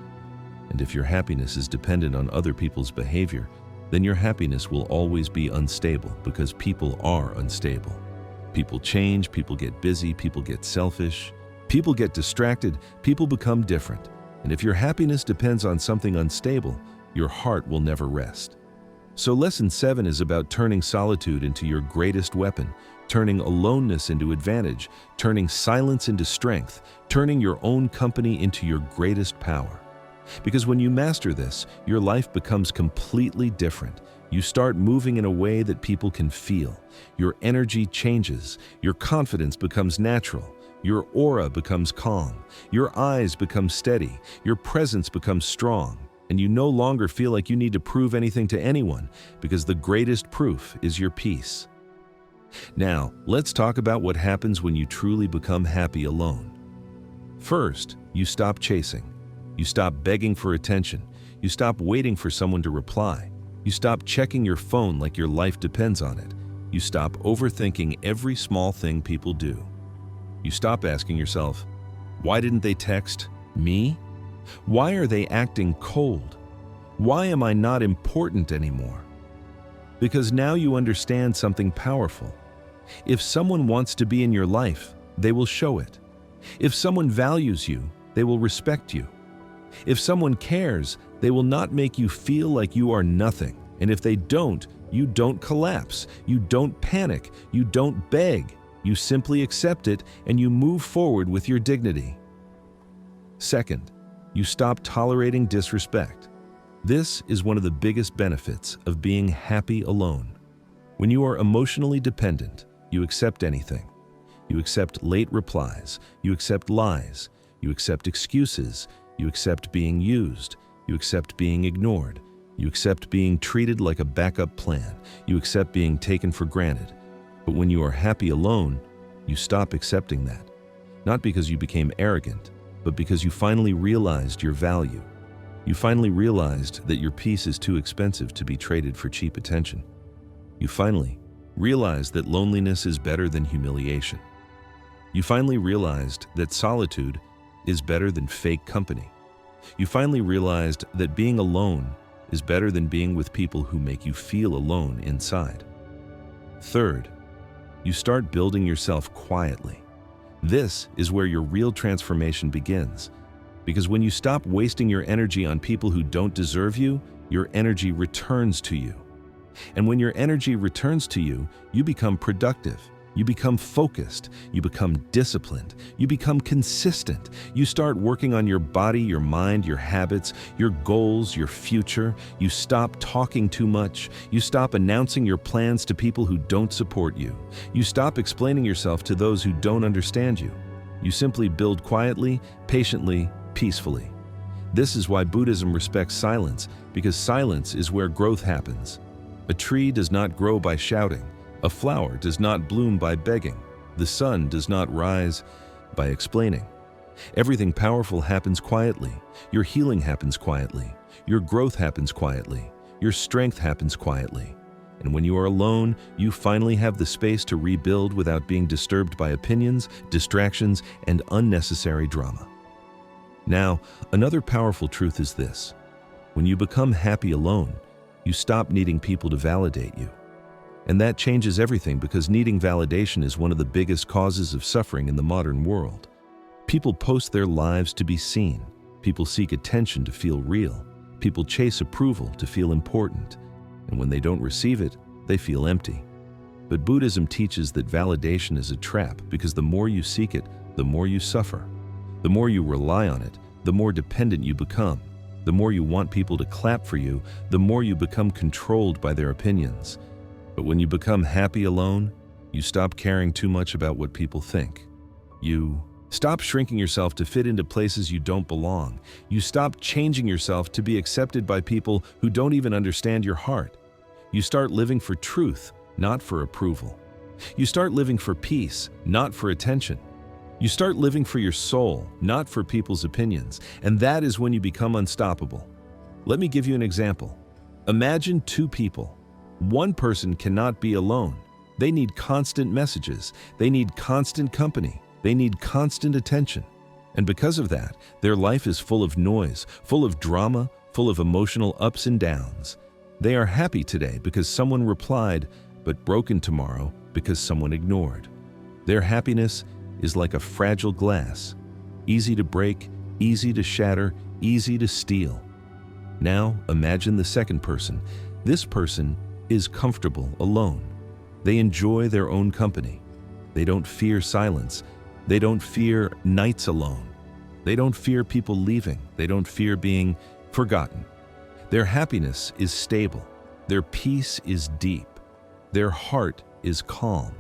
And if your happiness is dependent on other people's behavior, then your happiness will always be unstable because people are unstable. People change, people get busy, people get selfish, people get distracted, people become different. And if your happiness depends on something unstable, your heart will never rest. So lesson 7 is about turning solitude into your greatest weapon, turning aloneness into advantage, turning silence into strength, turning your own company into your greatest power. Because when you master this, your life becomes completely different. You start moving in a way that people can feel. Your energy changes. Your confidence becomes natural. Your aura becomes calm. Your eyes become steady. Your presence becomes strong. And you no longer feel like you need to prove anything to anyone, because the greatest proof is your peace. Now, let's talk about what happens when you truly become happy alone. First, you stop chasing. You stop begging for attention. You stop waiting for someone to reply. You stop checking your phone like your life depends on it. You stop overthinking every small thing people do. You stop asking yourself, why didn't they text me? Why are they acting cold? Why am I not important anymore? Because now you understand something powerful. If someone wants to be in your life, they will show it. If someone values you, they will respect you. If someone cares, they will not make you feel like you are nothing. And if they don't, you don't collapse. You don't panic. You don't beg. You simply accept it and you move forward with your dignity. Second, you stop tolerating disrespect. This is one of the biggest benefits of being happy alone. When you are emotionally dependent, you accept anything. You accept late replies. You accept lies. You accept excuses. You accept being used. You accept being ignored. You accept being treated like a backup plan. You accept being taken for granted. But when you are happy alone, you stop accepting that. Not because you became arrogant, but because you finally realized your value. You finally realized that your peace is too expensive to be traded for cheap attention. You finally realized that loneliness is better than humiliation. You finally realized that solitude is better than fake company. You finally realized that being alone is better than being with people who make you feel alone inside. Third, you start building yourself quietly. This is where your real transformation begins. Because when you stop wasting your energy on people who don't deserve you, your energy returns to you. And when your energy returns to you, you become productive. You become focused. You become disciplined. You become consistent. You start working on your body, your mind, your habits, your goals, your future. You stop talking too much. You stop announcing your plans to people who don't support you. You stop explaining yourself to those who don't understand you. You simply build quietly, patiently, peacefully. This is why Buddhism respects silence, because silence is where growth happens. A tree does not grow by shouting. A flower does not bloom by begging. The sun does not rise by explaining. Everything powerful happens quietly. Your healing happens quietly. Your growth happens quietly. Your strength happens quietly. And when you are alone, you finally have the space to rebuild without being disturbed by opinions, distractions, and unnecessary drama. Now, another powerful truth is this. When you become happy alone, you stop needing people to validate you. And that changes everything, because needing validation is one of the biggest causes of suffering in the modern world. People post their lives to be seen. People seek attention to feel real. People chase approval to feel important. And when they don't receive it, they feel empty. But Buddhism teaches that validation is a trap, because the more you seek it, the more you suffer. The more you rely on it, the more dependent you become. The more you want people to clap for you, the more you become controlled by their opinions. But when you become happy alone, you stop caring too much about what people think. You stop shrinking yourself to fit into places you don't belong. You stop changing yourself to be accepted by people who don't even understand your heart. You start living for truth, not for approval. You start living for peace, not for attention. You start living for your soul, not for people's opinions. And that is when you become unstoppable. Let me give you an example. Imagine two people. One person cannot be alone. They need constant messages. They need constant company. They need constant attention. And because of that, their life is full of noise, full of drama, full of emotional ups and downs. They are happy today because someone replied, but broken tomorrow because someone ignored. Their happiness is like a fragile glass, easy to break, easy to shatter, easy to steal. Now imagine the second person. This person is comfortable alone. They enjoy their own company. They don't fear silence. They don't fear nights alone. They don't fear people leaving. They don't fear being forgotten. Their happiness is stable. Their peace is deep. Their heart is calm.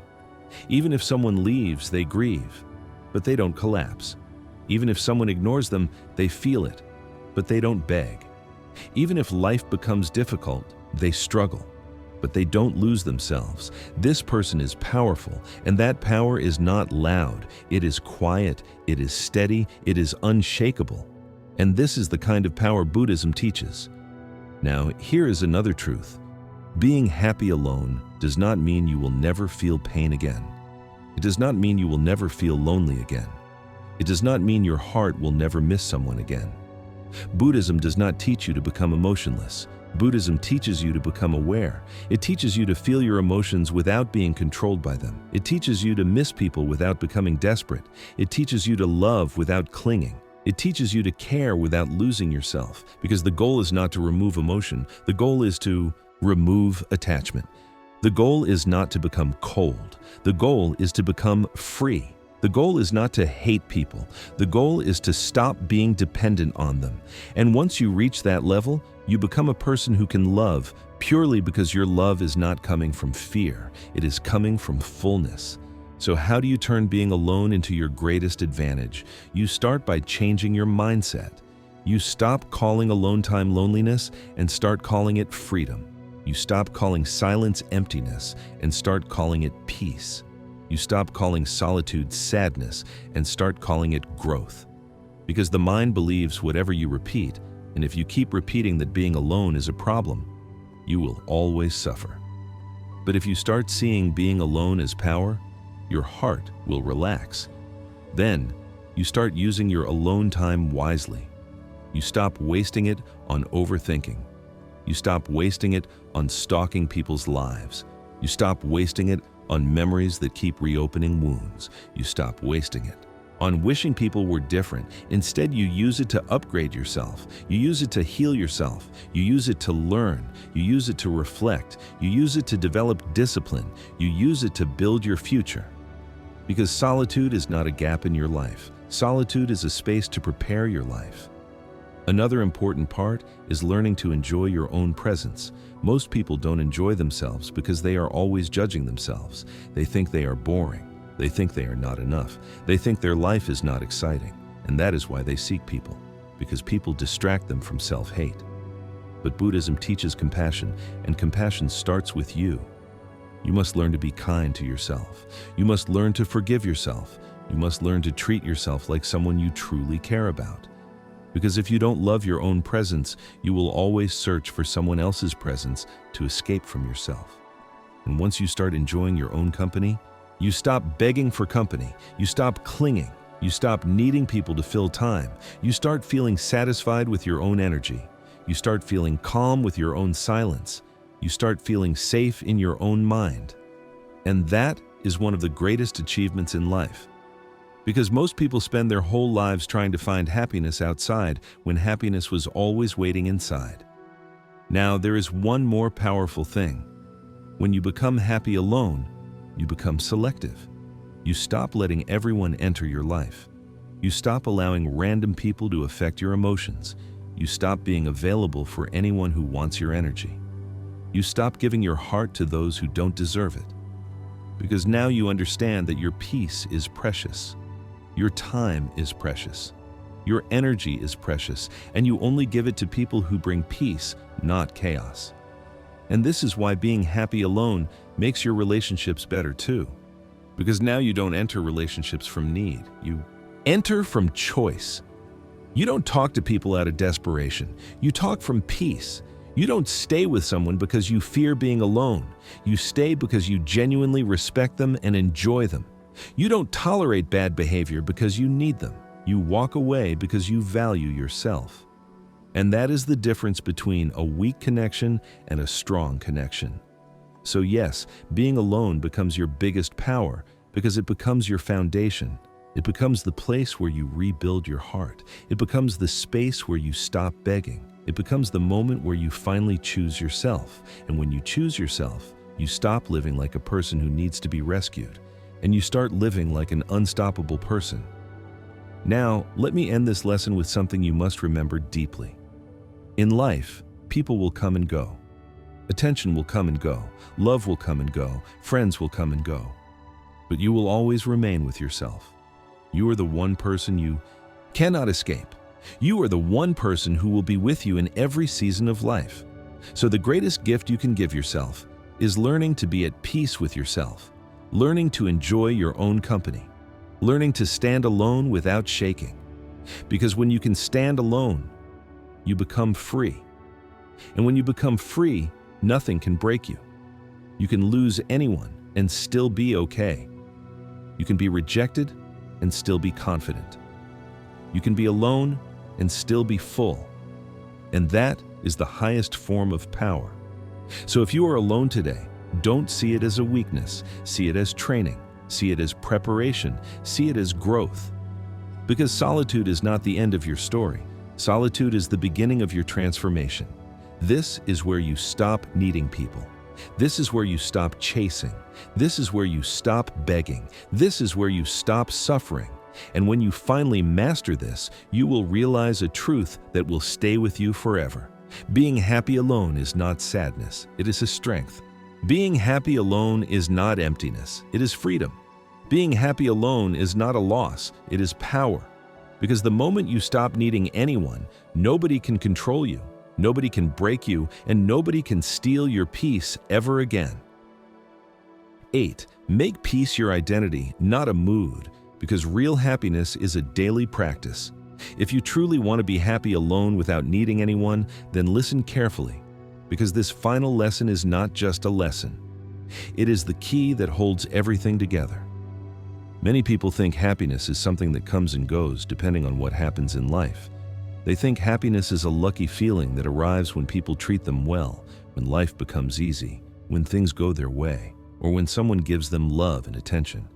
Even if someone leaves, they grieve, but they don't collapse. Even if someone ignores them, they feel it, but they don't beg. Even if life becomes difficult, they struggle, but they don't lose themselves. This person is powerful, and that power is not loud. It is quiet, it is steady, it is unshakable. And this is the kind of power Buddhism teaches. Now, here is another truth. Being happy alone does not mean you will never feel pain again. It does not mean you will never feel lonely again. It does not mean your heart will never miss someone again. Buddhism does not teach you to become emotionless. Buddhism teaches you to become aware. It teaches you to feel your emotions without being controlled by them. It teaches you to miss people without becoming desperate. It teaches you to love without clinging. It teaches you to care without losing yourself, because the goal is not to remove emotion. The goal is to remove attachment. The goal is not to become cold. The goal is to become free. The goal is not to hate people. The goal is to stop being dependent on them. And once you reach that level, you become a person who can love purely because your love is not coming from fear. It is coming from fullness. So how do you turn being alone into your greatest advantage? You start by changing your mindset. You stop calling alone time loneliness and start calling it freedom. You stop calling silence emptiness and start calling it peace. You stop calling solitude sadness and start calling it growth. Because the mind believes whatever you repeat, and if you keep repeating that being alone is a problem, you will always suffer. But if you start seeing being alone as power, your heart will relax. Then, you start using your alone time wisely. You stop wasting it on overthinking. You stop wasting it on stalking people's lives. You stop wasting it on memories that keep reopening wounds. You stop wasting it on wishing people were different. Instead, you use it to upgrade yourself. You use it to heal yourself. You use it to learn. You use it to reflect. You use it to develop discipline. You use it to build your future. Because solitude is not a gap in your life. Solitude is a space to prepare your life. Another important part is learning to enjoy your own presence. Most people don't enjoy themselves because they are always judging themselves. They think they are boring. They think they are not enough. They think their life is not exciting. And that is why they seek people, because people distract them from self-hate. But Buddhism teaches compassion, and compassion starts with you. You must learn to be kind to yourself. You must learn to forgive yourself. You must learn to treat yourself like someone you truly care about. Because if you don't love your own presence, you will always search for someone else's presence to escape from yourself. And once you start enjoying your own company, you stop begging for company. You stop clinging. You stop needing people to fill time. You start feeling satisfied with your own energy. You start feeling calm with your own silence. You start feeling safe in your own mind. And that is one of the greatest achievements in life. Because most people spend their whole lives trying to find happiness outside when happiness was always waiting inside. Now, there is one more powerful thing. When you become happy alone, you become selective. You stop letting everyone enter your life. You stop allowing random people to affect your emotions. You stop being available for anyone who wants your energy. You stop giving your heart to those who don't deserve it. Because now you understand that your peace is precious. Your time is precious. Your energy is precious, and you only give it to people who bring peace, not chaos. And this is why being happy alone makes your relationships better too. Because now you don't enter relationships from need. You enter from choice. You don't talk to people out of desperation. You talk from peace. You don't stay with someone because you fear being alone. You stay because you genuinely respect them and enjoy them. You don't tolerate bad behavior because you need them. You walk away because you value yourself. And that is the difference between a weak connection and a strong connection. So yes, being alone becomes your biggest power because it becomes your foundation. It becomes the place where you rebuild your heart. It becomes the space where you stop begging. It becomes the moment where you finally choose yourself. And when you choose yourself, you stop living like a person who needs to be rescued, and you start living like an unstoppable person. Now, let me end this lesson with something you must remember deeply. In life, people will come and go. Attention will come and go. Love will come and go. Friends will come and go. But you will always remain with yourself. You are the one person you cannot escape. You are the one person who will be with you in every season of life. So the greatest gift you can give yourself is learning to be at peace with yourself, learning to enjoy your own company, learning to stand alone without shaking. Because when you can stand alone, you become free. And when you become free, nothing can break you. You can lose anyone and still be okay. You can be rejected and still be confident. You can be alone and still be full. And that is the highest form of power. So if you are alone today, don't see it as a weakness. See it as training. See it as preparation. See it as growth. Because solitude is not the end of your story. Solitude is the beginning of your transformation. This is where you stop needing people. This is where you stop chasing. This is where you stop begging. This is where you stop suffering. And when you finally master this, you will realize a truth that will stay with you forever. Being happy alone is not sadness, it is a strength. Being happy alone is not emptiness, it is freedom. Being happy alone is not a loss, it is power. Because the moment you stop needing anyone, nobody can control you, nobody can break you, and nobody can steal your peace ever again. 8. Make peace your identity, not a mood, because real happiness is a daily practice. If you truly want to be happy alone without needing anyone, then listen carefully, because this final lesson is not just a lesson. It is the key that holds everything together. Many people think happiness is something that comes and goes depending on what happens in life. They think happiness is a lucky feeling that arrives when people treat them well, when life becomes easy, when things go their way, or when someone gives them love and attention.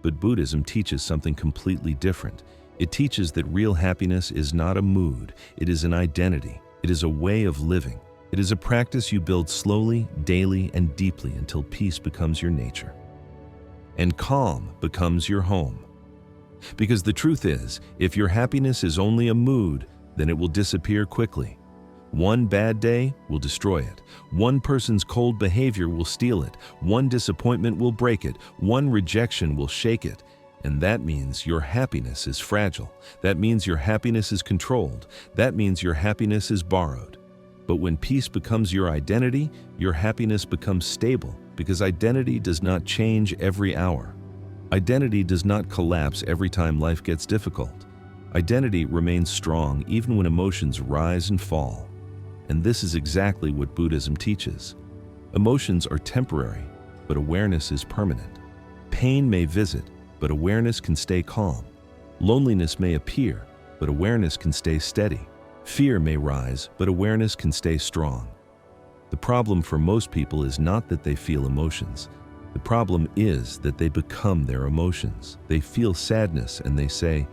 But Buddhism teaches something completely different. It teaches that real happiness is not a mood, it is an identity. It is a way of living. It is a practice you build slowly, daily, and deeply until peace becomes your nature. And calm becomes your home. Because the truth is, if your happiness is only a mood, then it will disappear quickly. One bad day will destroy it. One person's cold behavior will steal it. One disappointment will break it. One rejection will shake it. And that means your happiness is fragile. That means your happiness is controlled. That means your happiness is borrowed. But when peace becomes your identity, your happiness becomes stable, because identity does not change every hour. Identity does not collapse every time life gets difficult. Identity remains strong even when emotions rise and fall. And this is exactly what Buddhism teaches. Emotions are temporary, but awareness is permanent. Pain may visit, but awareness can stay calm. Loneliness may appear, but awareness can stay steady. Fear may rise, but awareness can stay strong. The problem for most people is not that they feel emotions. The problem is that they become their emotions. They feel sadness and they say,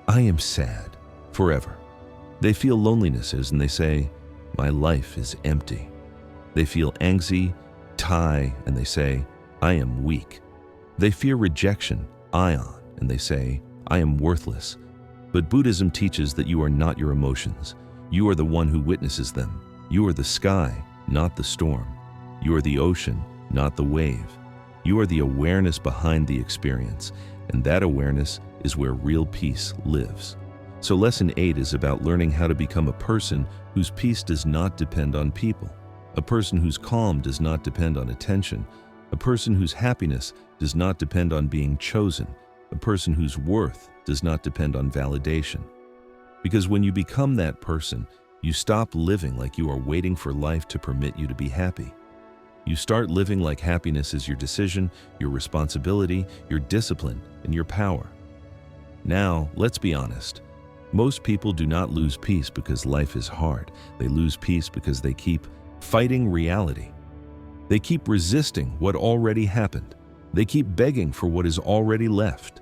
"I am sad," forever. They feel loneliness and they say, "My life is empty." They feel anxiety, and they say, "I am weak." They fear rejection, and they say, "I am worthless." But Buddhism teaches that you are not your emotions. You are the one who witnesses them. You are the sky, not the storm. You are the ocean, not the wave. You are the awareness behind the experience, and that awareness is where real peace lives. So lesson 8 is about learning how to become a person whose peace does not depend on people, a person whose calm does not depend on attention, a person whose happiness does not depend on being chosen, a person whose worth does not depend on validation. Because when you become that person, you stop living like you are waiting for life to permit you to be happy. You start living like happiness is your decision, your responsibility, your discipline, and your power. Now, let's be honest. Most people do not lose peace because life is hard. They lose peace because they keep fighting reality. They keep resisting what already happened. They keep begging for what is already left.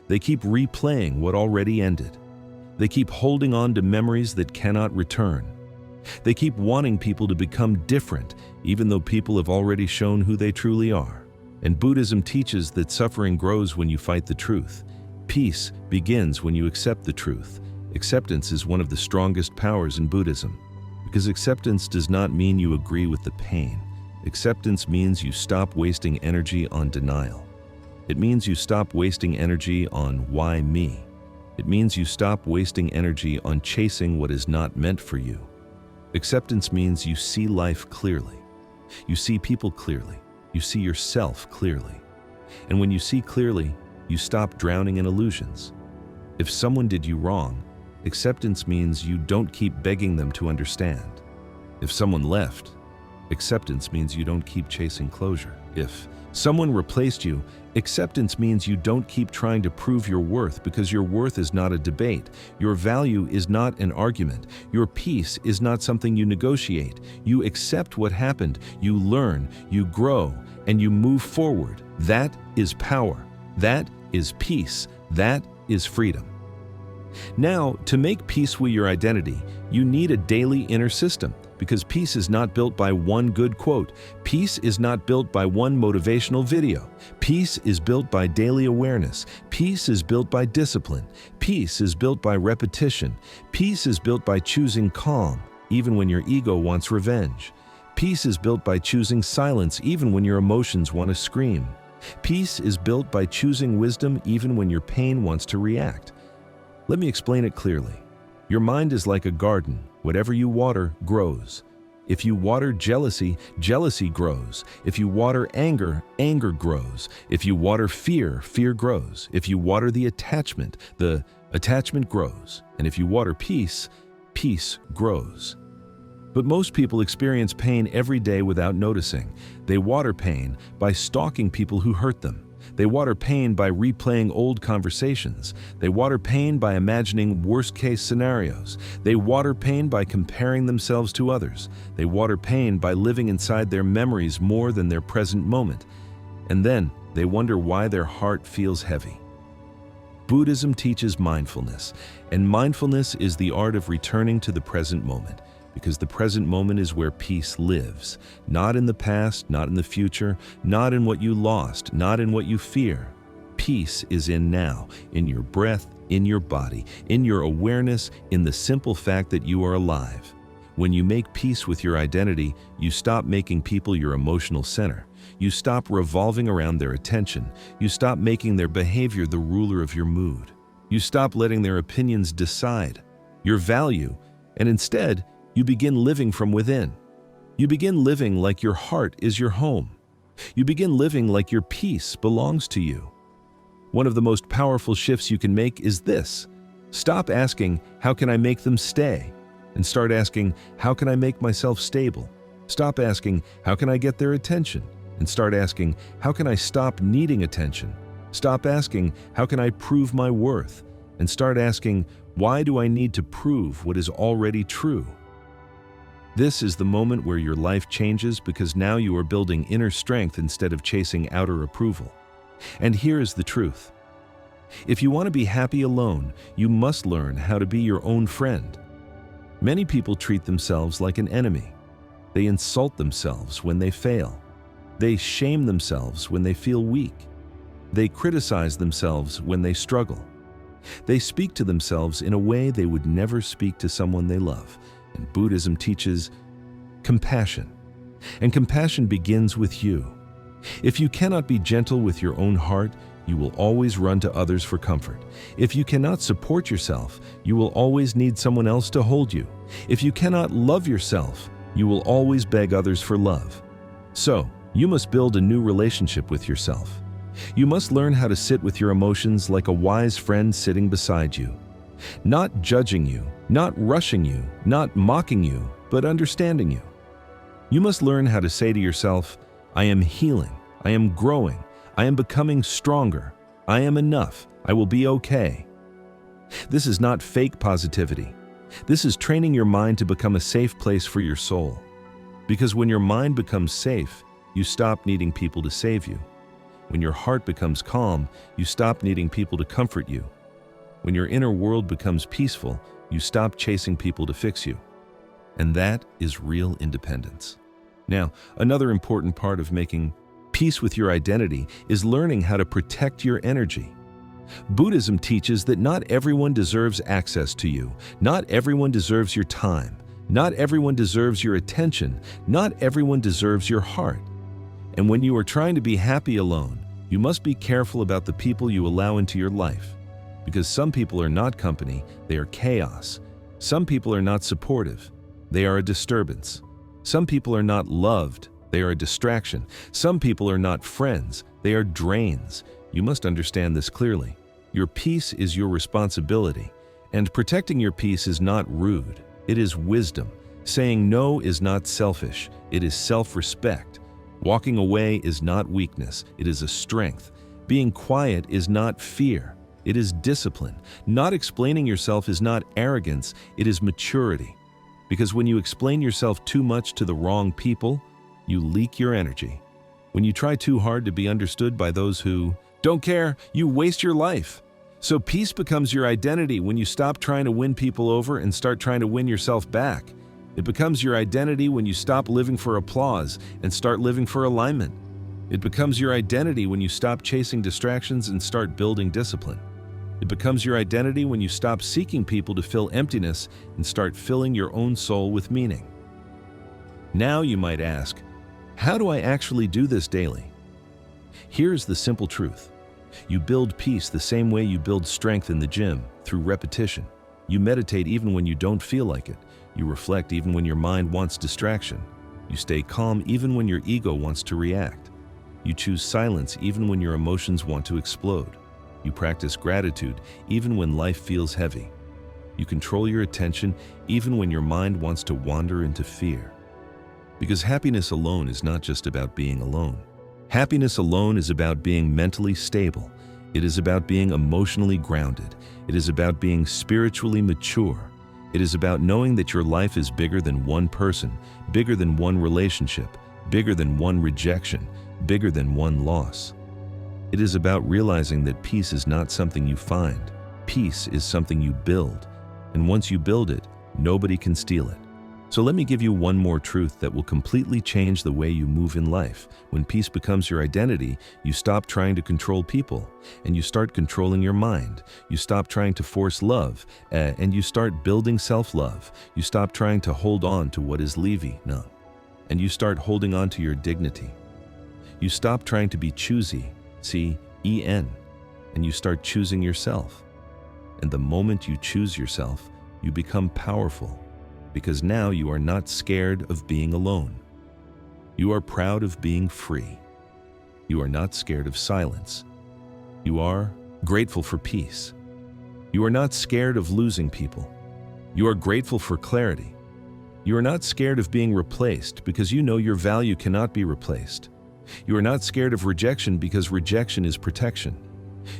They keep replaying what already ended. They keep holding on to memories that cannot return. They keep wanting people to become different, even though people have already shown who they truly are. And Buddhism teaches that suffering grows when you fight the truth. Peace begins when you accept the truth. Acceptance is one of the strongest powers in Buddhism, because acceptance does not mean you agree with the pain. Acceptance means you stop wasting energy on denial. It means you stop wasting energy on why me. It means you stop wasting energy on chasing what is not meant for you. Acceptance means you see life clearly. You see people clearly. You see yourself clearly. And when you see clearly, you stop drowning in illusions. If someone did you wrong, acceptance means you don't keep begging them to understand. If someone left, acceptance means you don't keep chasing closure. If someone replaced you, acceptance means you don't keep trying to prove your worth, because your worth is not a debate. Your value is not an argument. Your peace is not something you negotiate. You accept what happened, you learn, you grow, and you move forward. That is power. That is peace. That is freedom. Now, to make peace with your identity, you need a daily inner system, because peace is not built by one good quote. Peace is not built by one motivational video. Peace is built by daily awareness. Peace is built by discipline. Peace is built by repetition. Peace is built by choosing calm, even when your ego wants revenge. Peace is built by choosing silence, even when your emotions want to scream. Peace is built by choosing wisdom, even when your pain wants to react. Let me explain it clearly. Your mind is like a garden. Whatever you water grows. If you water jealousy, jealousy grows. If you water anger, anger grows. If you water fear, fear grows. If you water the attachment grows. And if you water peace, peace grows. But most people experience pain every day without noticing. They water pain by stalking people who hurt them. They water pain by replaying old conversations. They water pain by imagining worst-case scenarios. They water pain by comparing themselves to others. They water pain by living inside their memories more than their present moment. And then they wonder why their heart feels heavy. Buddhism teaches mindfulness, and mindfulness is the art of returning to the present moment. Because the present moment is where peace lives. Not in the past, not in the future, not in what you lost, not in what you fear. Peace is in now, in your breath, in your body, in your awareness, in the simple fact that you are alive. When you make peace with your identity, you stop making people your emotional center. You stop revolving around their attention. You stop making their behavior the ruler of your mood. You stop letting their opinions decide your value, and instead, you begin living from within. You begin living like your heart is your home. You begin living like your peace belongs to you. One of the most powerful shifts you can make is this. Stop asking, how can I make them stay? And start asking, how can I make myself stable? Stop asking, how can I get their attention? And start asking, how can I stop needing attention? Stop asking, how can I prove my worth? And start asking, why do I need to prove what is already true? This is the moment where your life changes, because now you are building inner strength instead of chasing outer approval. And here is the truth. If you want to be happy alone, you must learn how to be your own friend. Many people treat themselves like an enemy. They insult themselves when they fail. They shame themselves when they feel weak. They criticize themselves when they struggle. They speak to themselves in a way they would never speak to someone they love. And Buddhism teaches compassion. And compassion begins with you. If you cannot be gentle with your own heart, you will always run to others for comfort. If you cannot support yourself, you will always need someone else to hold you. If you cannot love yourself, you will always beg others for love. So, you must build a new relationship with yourself. You must learn how to sit with your emotions like a wise friend sitting beside you. Not judging you, not rushing you, not mocking you, but understanding you. You must learn how to say to yourself, I am healing, I am growing, I am becoming stronger, I am enough, I will be okay. This is not fake positivity. This is training your mind to become a safe place for your soul. Because when your mind becomes safe, you stop needing people to save you. When your heart becomes calm, you stop needing people to comfort you. When your inner world becomes peaceful, you stop chasing people to fix you. And that is real independence. Now, another important part of making peace with your identity is learning how to protect your energy. Buddhism teaches that not everyone deserves access to you. Not everyone deserves your time. Not everyone deserves your attention. Not everyone deserves your heart. And when you are trying to be happy alone, you must be careful about the people you allow into your life. Because some people are not company, they are chaos. Some people are not supportive, they are a disturbance. Some people are not loved, they are a distraction. Some people are not friends, they are drains. You must understand this clearly. Your peace is your responsibility, and protecting your peace is not rude, it is wisdom. Saying no is not selfish, it is self-respect. Walking away is not weakness, it is a strength. Being quiet is not fear, it is discipline. Not explaining yourself is not arrogance, it is maturity. Because when you explain yourself too much to the wrong people, you leak your energy. When you try too hard to be understood by those who don't care, you waste your life. So peace becomes your identity when you stop trying to win people over and start trying to win yourself back. It becomes your identity when you stop living for applause and start living for alignment. It becomes your identity when you stop chasing distractions and start building discipline. It becomes your identity when you stop seeking people to fill emptiness and start filling your own soul with meaning. Now you might ask, how do I actually do this daily? Here's the simple truth. You build peace the same way you build strength in the gym, through repetition. You meditate even when you don't feel like it. You reflect even when your mind wants distraction. You stay calm even when your ego wants to react. You choose silence even when your emotions want to explode. You practice gratitude even when life feels heavy. You control your attention even when your mind wants to wander into fear. Because happiness alone is not just about being alone. Happiness alone is about being mentally stable. It is about being emotionally grounded. It is about being spiritually mature. It is about knowing that your life is bigger than one person, bigger than one relationship, bigger than one rejection, bigger than one loss. It is about realizing that peace is not something you find. Peace is something you build. And once you build it, nobody can steal it. So let me give you one more truth that will completely change the way you move in life. When peace becomes your identity, you stop trying to control people, and you start controlling your mind. You stop trying to force love, and you start building self-love. You stop trying to hold on to what is leaving, and you start holding on to your dignity. You stop trying to be choosy, C-E-N, and you start choosing yourself. And the moment you choose yourself, you become powerful. Because now you are not scared of being alone. You are proud of being free. You are not scared of silence. You are grateful for peace. You are not scared of losing people. You are grateful for clarity. You are not scared of being replaced because you know your value cannot be replaced. You are not scared of rejection because rejection is protection.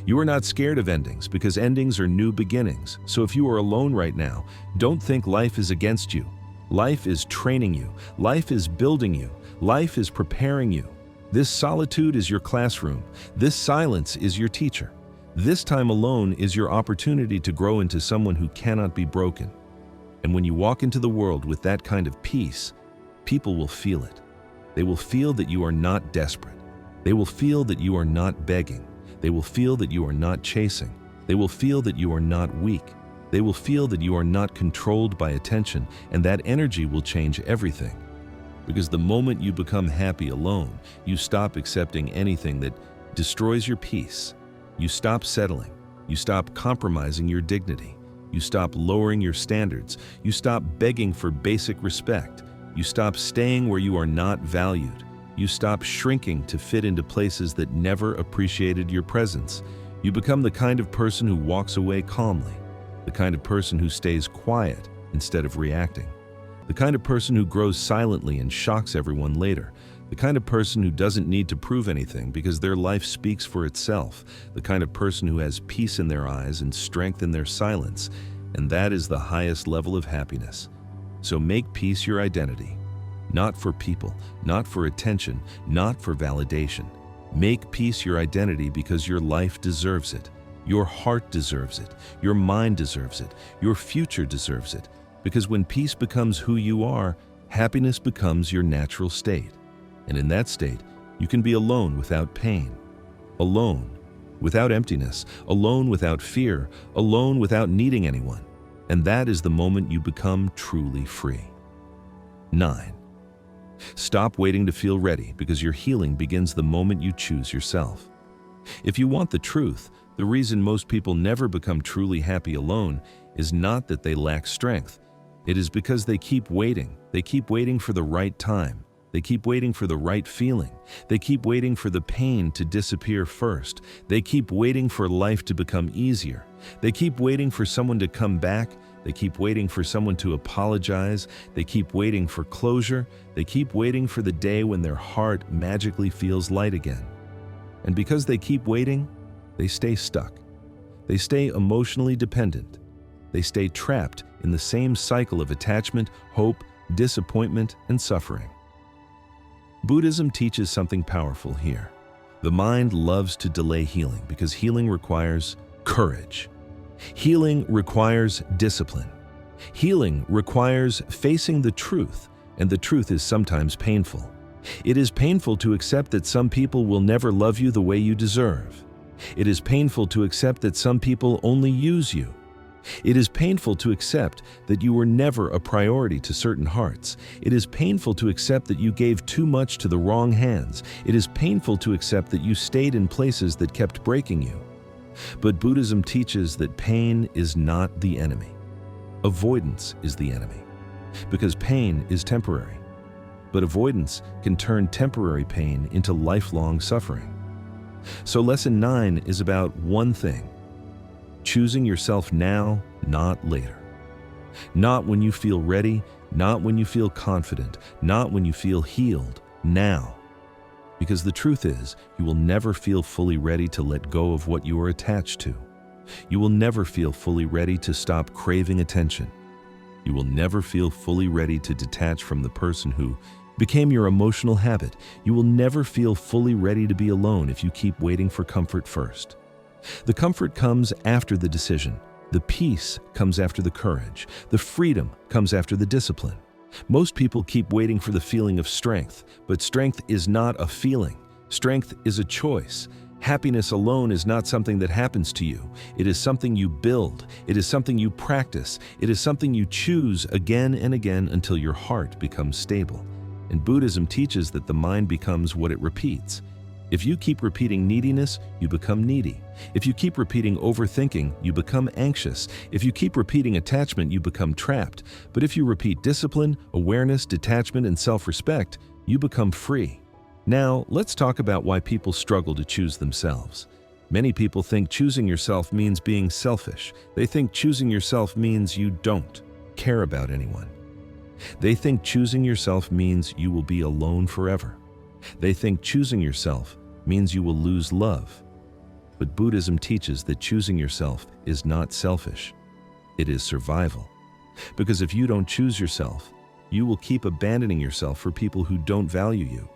You are not scared of endings because endings are new beginnings. So if you are alone right now, don't think life is against you. Life is training you. Life is building you. Life is preparing you. This solitude is your classroom. This silence is your teacher. This time alone is your opportunity to grow into someone who cannot be broken. And when you walk into the world with that kind of peace, people will feel it. They will feel that you are not desperate. They will feel that you are not begging. They will feel that you are not chasing. They will feel that you are not weak. They will feel that you are not controlled by attention, and that energy will change everything. Because the moment you become happy alone, you stop accepting anything that destroys your peace. You stop settling. You stop compromising your dignity. You stop lowering your standards. You stop begging for basic respect. You stop staying where you are not valued. You stop shrinking to fit into places that never appreciated your presence. You become the kind of person who walks away calmly, the kind of person who stays quiet instead of reacting, the kind of person who grows silently and shocks everyone later, the kind of person who doesn't need to prove anything because their life speaks for itself, the kind of person who has peace in their eyes and strength in their silence, and that is the highest level of happiness. So make peace your identity. Not for people, not for attention, not for validation. Make peace your identity because your life deserves it. Your heart deserves it. Your mind deserves it. Your future deserves it. Because when peace becomes who you are, happiness becomes your natural state. And in that state, you can be alone without pain. Alone without emptiness, alone without fear, alone without needing anyone. And that is the moment you become truly free. 9. Stop waiting to feel ready, because your healing begins the moment you choose yourself. If you want the truth, the reason most people never become truly happy alone is not that they lack strength. It is because they keep waiting. They keep waiting for the right time. They keep waiting for the right feeling. They keep waiting for the pain to disappear first. They keep waiting for life to become easier. They keep waiting for someone to come back. They keep waiting for someone to apologize. They keep waiting for closure. They keep waiting for the day when their heart magically feels light again. And because they keep waiting, they stay stuck. They stay emotionally dependent. They stay trapped in the same cycle of attachment, hope, disappointment, and suffering. Buddhism teaches something powerful here. The mind loves to delay healing because healing requires courage. Healing requires discipline. Healing requires facing the truth, and the truth is sometimes painful. It is painful to accept that some people will never love you the way you deserve. It is painful to accept that some people only use you. It is painful to accept that you were never a priority to certain hearts. It is painful to accept that you gave too much to the wrong hands. It is painful to accept that you stayed in places that kept breaking you. But Buddhism teaches that pain is not the enemy. Avoidance is the enemy, because pain is temporary. But avoidance can turn temporary pain into lifelong suffering. So lesson 9 is about one thing: choosing yourself now, not later. Not when you feel ready, not when you feel confident, not when you feel healed, now. Because the truth is, you will never feel fully ready to let go of what you are attached to. You will never feel fully ready to stop craving attention. You will never feel fully ready to detach from the person who became your emotional habit. You will never feel fully ready to be alone if you keep waiting for comfort first. The comfort comes after the decision. The peace comes after the courage. The freedom comes after the discipline. Most people keep waiting for the feeling of strength, but strength is not a feeling. Strength is a choice. Happiness alone is not something that happens to you. It is something you build. It is something you practice. It is something you choose again and again until your heart becomes stable. And Buddhism teaches that the mind becomes what it repeats. If you keep repeating neediness, you become needy. If you keep repeating overthinking, you become anxious. If you keep repeating attachment, you become trapped. But if you repeat discipline, awareness, detachment, and self-respect, you become free. Now, let's talk about why people struggle to choose themselves. Many people think choosing yourself means being selfish. They think choosing yourself means you don't care about anyone. They think choosing yourself means you will be alone forever. They think choosing yourself means you will lose love. But Buddhism teaches that choosing yourself is not selfish. It is survival. Because if you don't choose yourself, you will keep abandoning yourself for people who don't value you.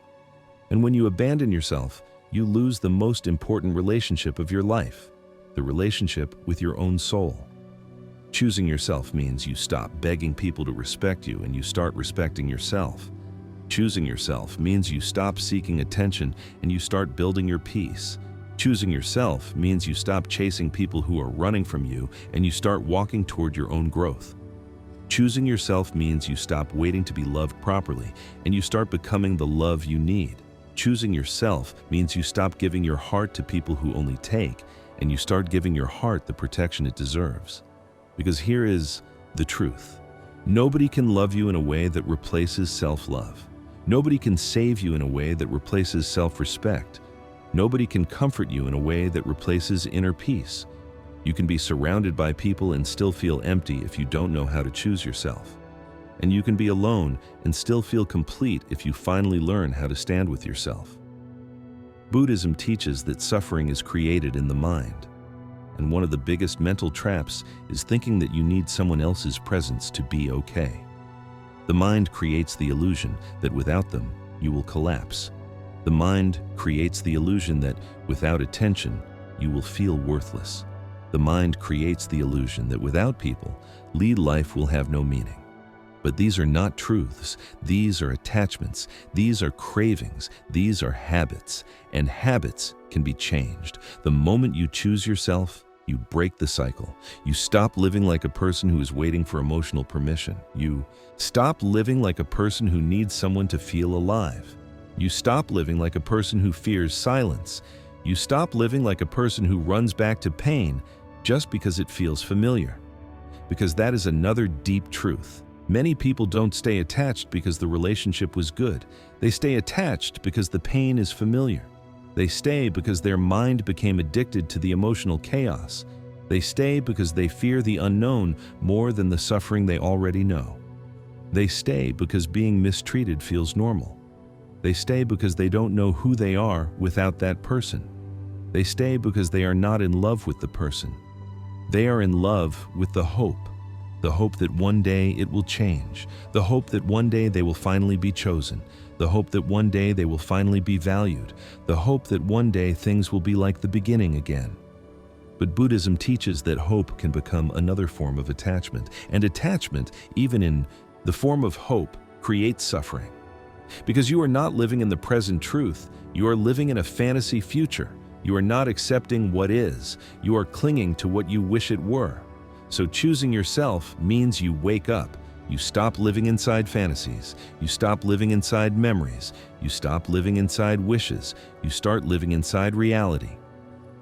And when you abandon yourself, you lose the most important relationship of your life, the relationship with your own soul. Choosing yourself means you stop begging people to respect you and you start respecting yourself. Choosing yourself means you stop seeking attention and you start building your peace. Choosing yourself means you stop chasing people who are running from you and you start walking toward your own growth. Choosing yourself means you stop waiting to be loved properly and you start becoming the love you need. Choosing yourself means you stop giving your heart to people who only take and you start giving your heart the protection it deserves. Because here is the truth. Nobody can love you in a way that replaces self-love. Nobody can save you in a way that replaces self-respect. Nobody can comfort you in a way that replaces inner peace. You can be surrounded by people and still feel empty if you don't know how to choose yourself. And you can be alone and still feel complete if you finally learn how to stand with yourself. Buddhism teaches that suffering is created in the mind. And one of the biggest mental traps is thinking that you need someone else's presence to be okay. The mind creates the illusion that without them, you will collapse. The mind creates the illusion that without attention, you will feel worthless. The mind creates the illusion that without people, life will have no meaning. But these are not truths. These are attachments. These are cravings. These are habits. And habits can be changed. The moment you choose yourself, you break the cycle. You stop living like a person who is waiting for emotional permission. You stop living like a person who needs someone to feel alive. You stop living like a person who fears silence. You stop living like a person who runs back to pain just because it feels familiar. Because that is another deep truth. Many people don't stay attached because the relationship was good. They stay attached because the pain is familiar. They stay because their mind became addicted to the emotional chaos. They stay because they fear the unknown more than the suffering they already know. They stay because being mistreated feels normal. They stay because they don't know who they are without that person. They stay because they are not in love with the person. They are in love with the hope that one day it will change, the hope that one day they will finally be chosen, the hope that one day they will finally be valued, the hope that one day things will be like the beginning again. But Buddhism teaches that hope can become another form of attachment, and attachment, even in the form of hope, creates suffering. Because you are not living in the present truth, you are living in a fantasy future. You are not accepting what is, you are clinging to what you wish it were. So choosing yourself means you wake up. You stop living inside fantasies. You stop living inside memories. You stop living inside wishes. You start living inside reality.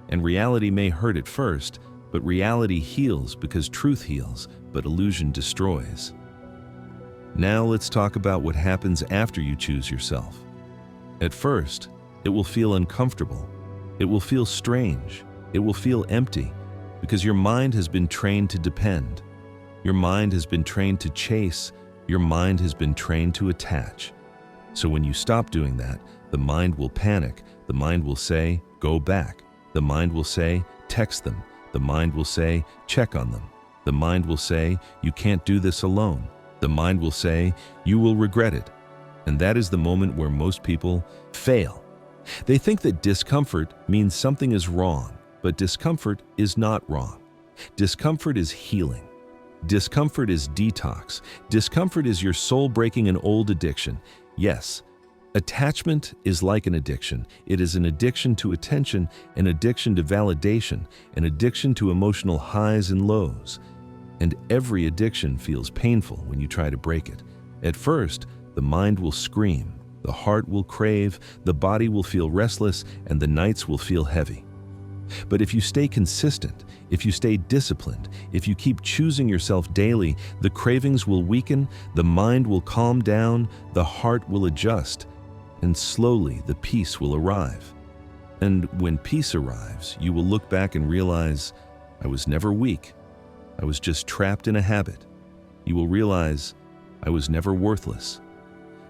And reality may hurt at first, but reality heals because truth heals, but illusion destroys. Now let's talk about what happens after you choose yourself. At first, it will feel uncomfortable. It will feel strange. It will feel empty because your mind has been trained to depend. Your mind has been trained to chase. Your mind has been trained to attach. So when you stop doing that, the mind will panic. The mind will say, go back. The mind will say, text them. The mind will say, check on them. The mind will say, you can't do this alone. The mind will say, you will regret it. And that is the moment where most people fail. They think that discomfort means something is wrong, but discomfort is not wrong. Discomfort is healing. Discomfort is detox. Discomfort is your soul breaking an old addiction. Yes, attachment is like an addiction. It is an addiction to attention, an addiction to validation, an addiction to emotional highs and lows. And every addiction feels painful when you try to break it. At first, the mind will scream, the heart will crave, the body will feel restless, and the nights will feel heavy. But if you stay consistent, if you stay disciplined, if you keep choosing yourself daily, the cravings will weaken, the mind will calm down, the heart will adjust, and slowly the peace will arrive. And when peace arrives, you will look back and realize, I was never weak. I was just trapped in a habit. You will realize, I was never worthless.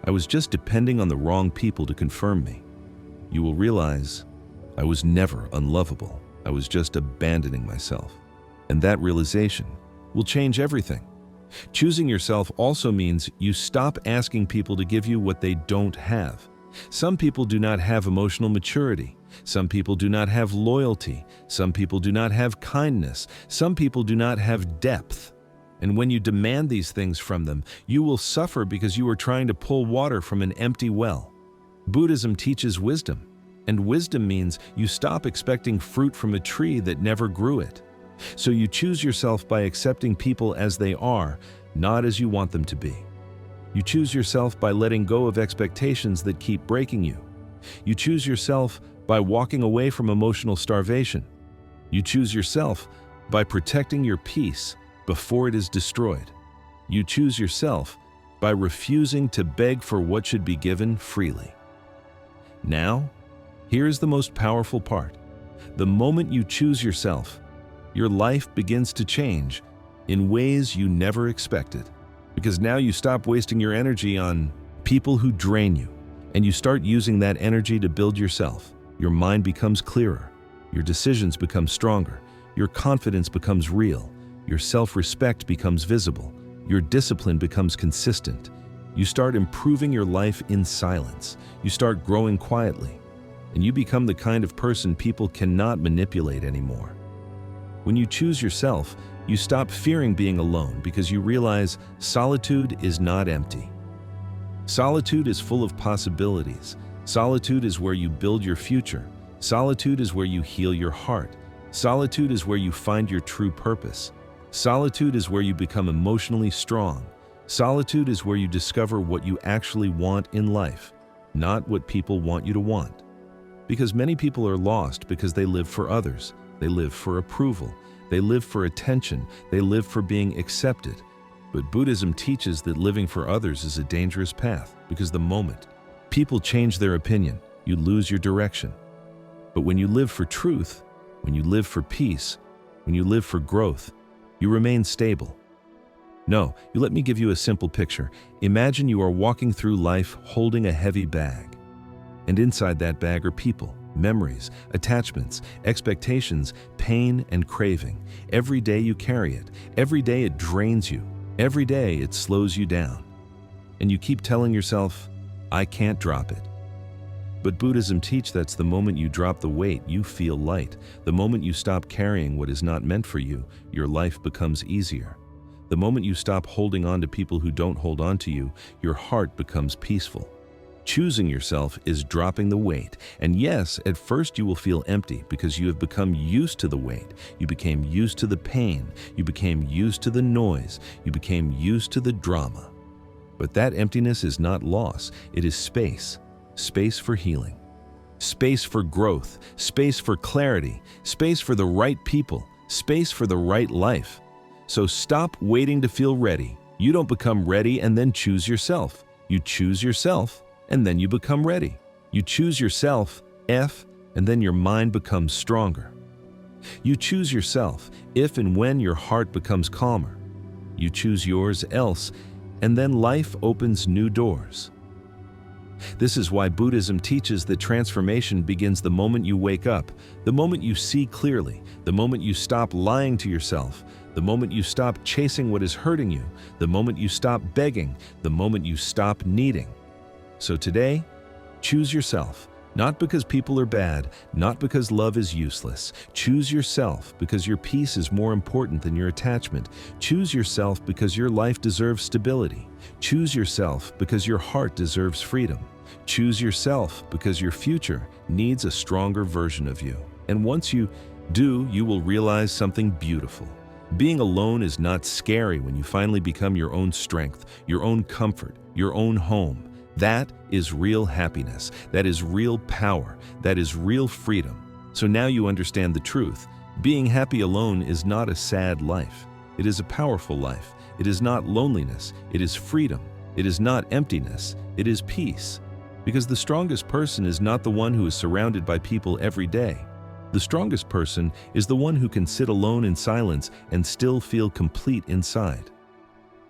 I was just depending on the wrong people to confirm me. You will realize, I was never unlovable. I was just abandoning myself. And that realization will change everything. Choosing yourself also means you stop asking people to give you what they don't have. Some people do not have emotional maturity. Some people do not have loyalty. Some people do not have kindness. Some people do not have depth. And when you demand these things from them, you will suffer because you are trying to pull water from an empty well. Buddhism teaches wisdom, and wisdom means you stop expecting fruit from a tree that never grew it. So you choose yourself by accepting people as they are, not as you want them to be. You choose yourself by letting go of expectations that keep breaking you. You choose yourself by walking away from emotional starvation. You choose yourself by protecting your peace before it is destroyed. You choose yourself by refusing to beg for what should be given freely. Now, here is the most powerful part. The moment you choose yourself, your life begins to change in ways you never expected. Because now you stop wasting your energy on people who drain you, and you start using that energy to build yourself. Your mind becomes clearer. Your decisions become stronger. Your confidence becomes real. Your self-respect becomes visible. Your discipline becomes consistent. You start improving your life in silence. You start growing quietly. And you become the kind of person people cannot manipulate anymore. When you choose yourself, You stop fearing being alone because you realize solitude is not empty. Solitude is full of possibilities. Solitude is where you build your future. Solitude is where you heal your heart. Solitude is where you find your true purpose. Solitude is where you become emotionally strong. Solitude is where you discover what you actually want in life, not what people want you to want. Because many people are lost because they live for others. They live for approval. They live for attention. They live for being accepted. But Buddhism teaches that living for others is a dangerous path because the moment people change their opinion, you lose your direction. But when you live for truth, when you live for peace, when you live for growth, you remain stable. No, let me give you a simple picture. Imagine you are walking through life holding a heavy bag. And inside that bag are people, memories, attachments, expectations, pain, and craving. Every day you carry it. Every day it drains you. Every day it slows you down. And you keep telling yourself, I can't drop it. But Buddhism teaches that's the moment you drop the weight, you feel light. The moment you stop carrying what is not meant for you, your life becomes easier. The moment you stop holding on to people who don't hold on to you, your heart becomes peaceful. Choosing yourself is dropping the weight. And yes, at first you will feel empty because you have become used to the weight. You became used to the pain. You became used to the noise. You became used to the drama. But that emptiness is not loss. It is space. Space for healing. Space for growth. Space for clarity. Space for the right people. Space for the right life. So stop waiting to feel ready. You don't become ready and then choose yourself. You choose yourself and then you become ready. You choose yourself, and then your mind becomes stronger. You choose yourself if and when your heart becomes calmer. You choose yours else, and then life opens new doors. This is why Buddhism teaches that transformation begins the moment you wake up, the moment you see clearly, the moment you stop lying to yourself, the moment you stop chasing what is hurting you, the moment you stop begging, the moment you stop needing. So today, choose yourself, not because people are bad, not because love is useless. Choose yourself because your peace is more important than your attachment. Choose yourself because your life deserves stability. Choose yourself because your heart deserves freedom. Choose yourself because your future needs a stronger version of you. And once you do, you will realize something beautiful. Being alone is not scary when you finally become your own strength, your own comfort, your own home. That is real happiness. That is real power. That is real freedom. So now you understand the truth. Being happy alone is not a sad life. It is a powerful life. It is not loneliness. It is freedom. It is not emptiness. It is peace. Because the strongest person is not the one who is surrounded by people every day. The strongest person is the one who can sit alone in silence and still feel complete inside.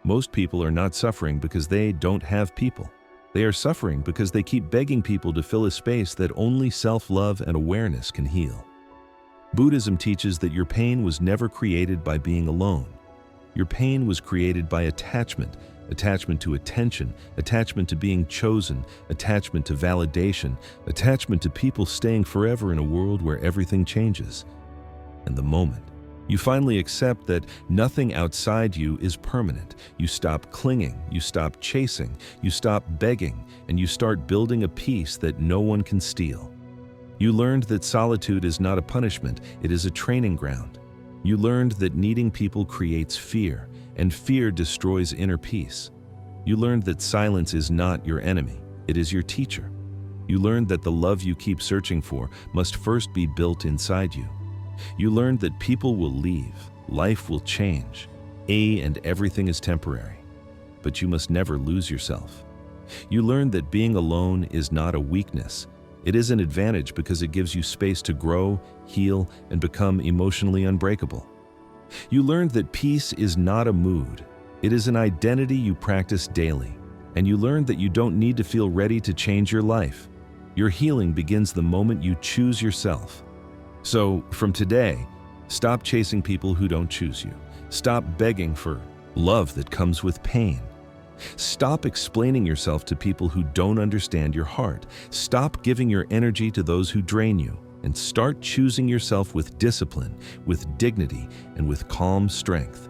Most people are not suffering because they don't have people. They are suffering because they keep begging people to fill a space that only self-love and awareness can heal. Buddhism teaches that your pain was never created by being alone. Your pain was created by attachment, attachment to attention, attachment to being chosen, attachment to validation, attachment to people staying forever in a world where everything changes. And the moment you finally accept that nothing outside you is permanent, you stop clinging, you stop chasing, you stop begging, and you start building a peace that no one can steal. You learned that solitude is not a punishment, it is a training ground. You learned that needing people creates fear, and fear destroys inner peace. You learned that silence is not your enemy, it is your teacher. You learned that the love you keep searching for must first be built inside you. You learned that people will leave, life will change, and everything is temporary. But you must never lose yourself. You learned that being alone is not a weakness. It is an advantage because it gives you space to grow, heal, and become emotionally unbreakable. You learned that peace is not a mood. It is an identity you practice daily. And you learned that you don't need to feel ready to change your life. Your healing begins the moment you choose yourself. So, from today, stop chasing people who don't choose you. Stop begging for love that comes with pain. Stop explaining yourself to people who don't understand your heart. Stop giving your energy to those who drain you. and start choosing yourself with discipline, with dignity, and with calm strength.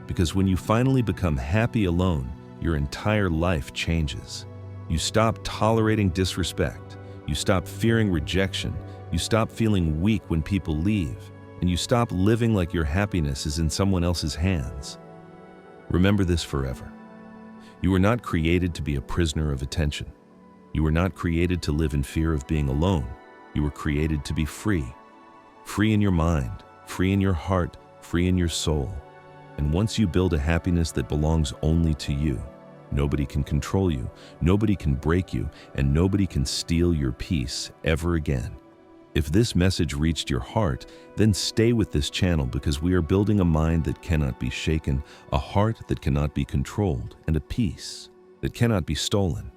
Because when you finally become happy alone, your entire life changes. You stop tolerating disrespect, you stop fearing rejection, you stop feeling weak when people leave, and you stop living like your happiness is in someone else's hands. Remember this forever. You were not created to be a prisoner of attention. You were not created to live in fear of being alone. You were created to be free. Free in your mind, free in your heart, free in your soul. And once you build a happiness that belongs only to you, nobody can control you, nobody can break you, and nobody can steal your peace ever again. If this message reached your heart, then stay with this channel because we are building a mind that cannot be shaken, a heart that cannot be controlled, and a peace that cannot be stolen.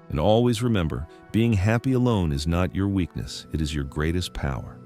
And always remember, being happy alone is not your weakness, it is your greatest power.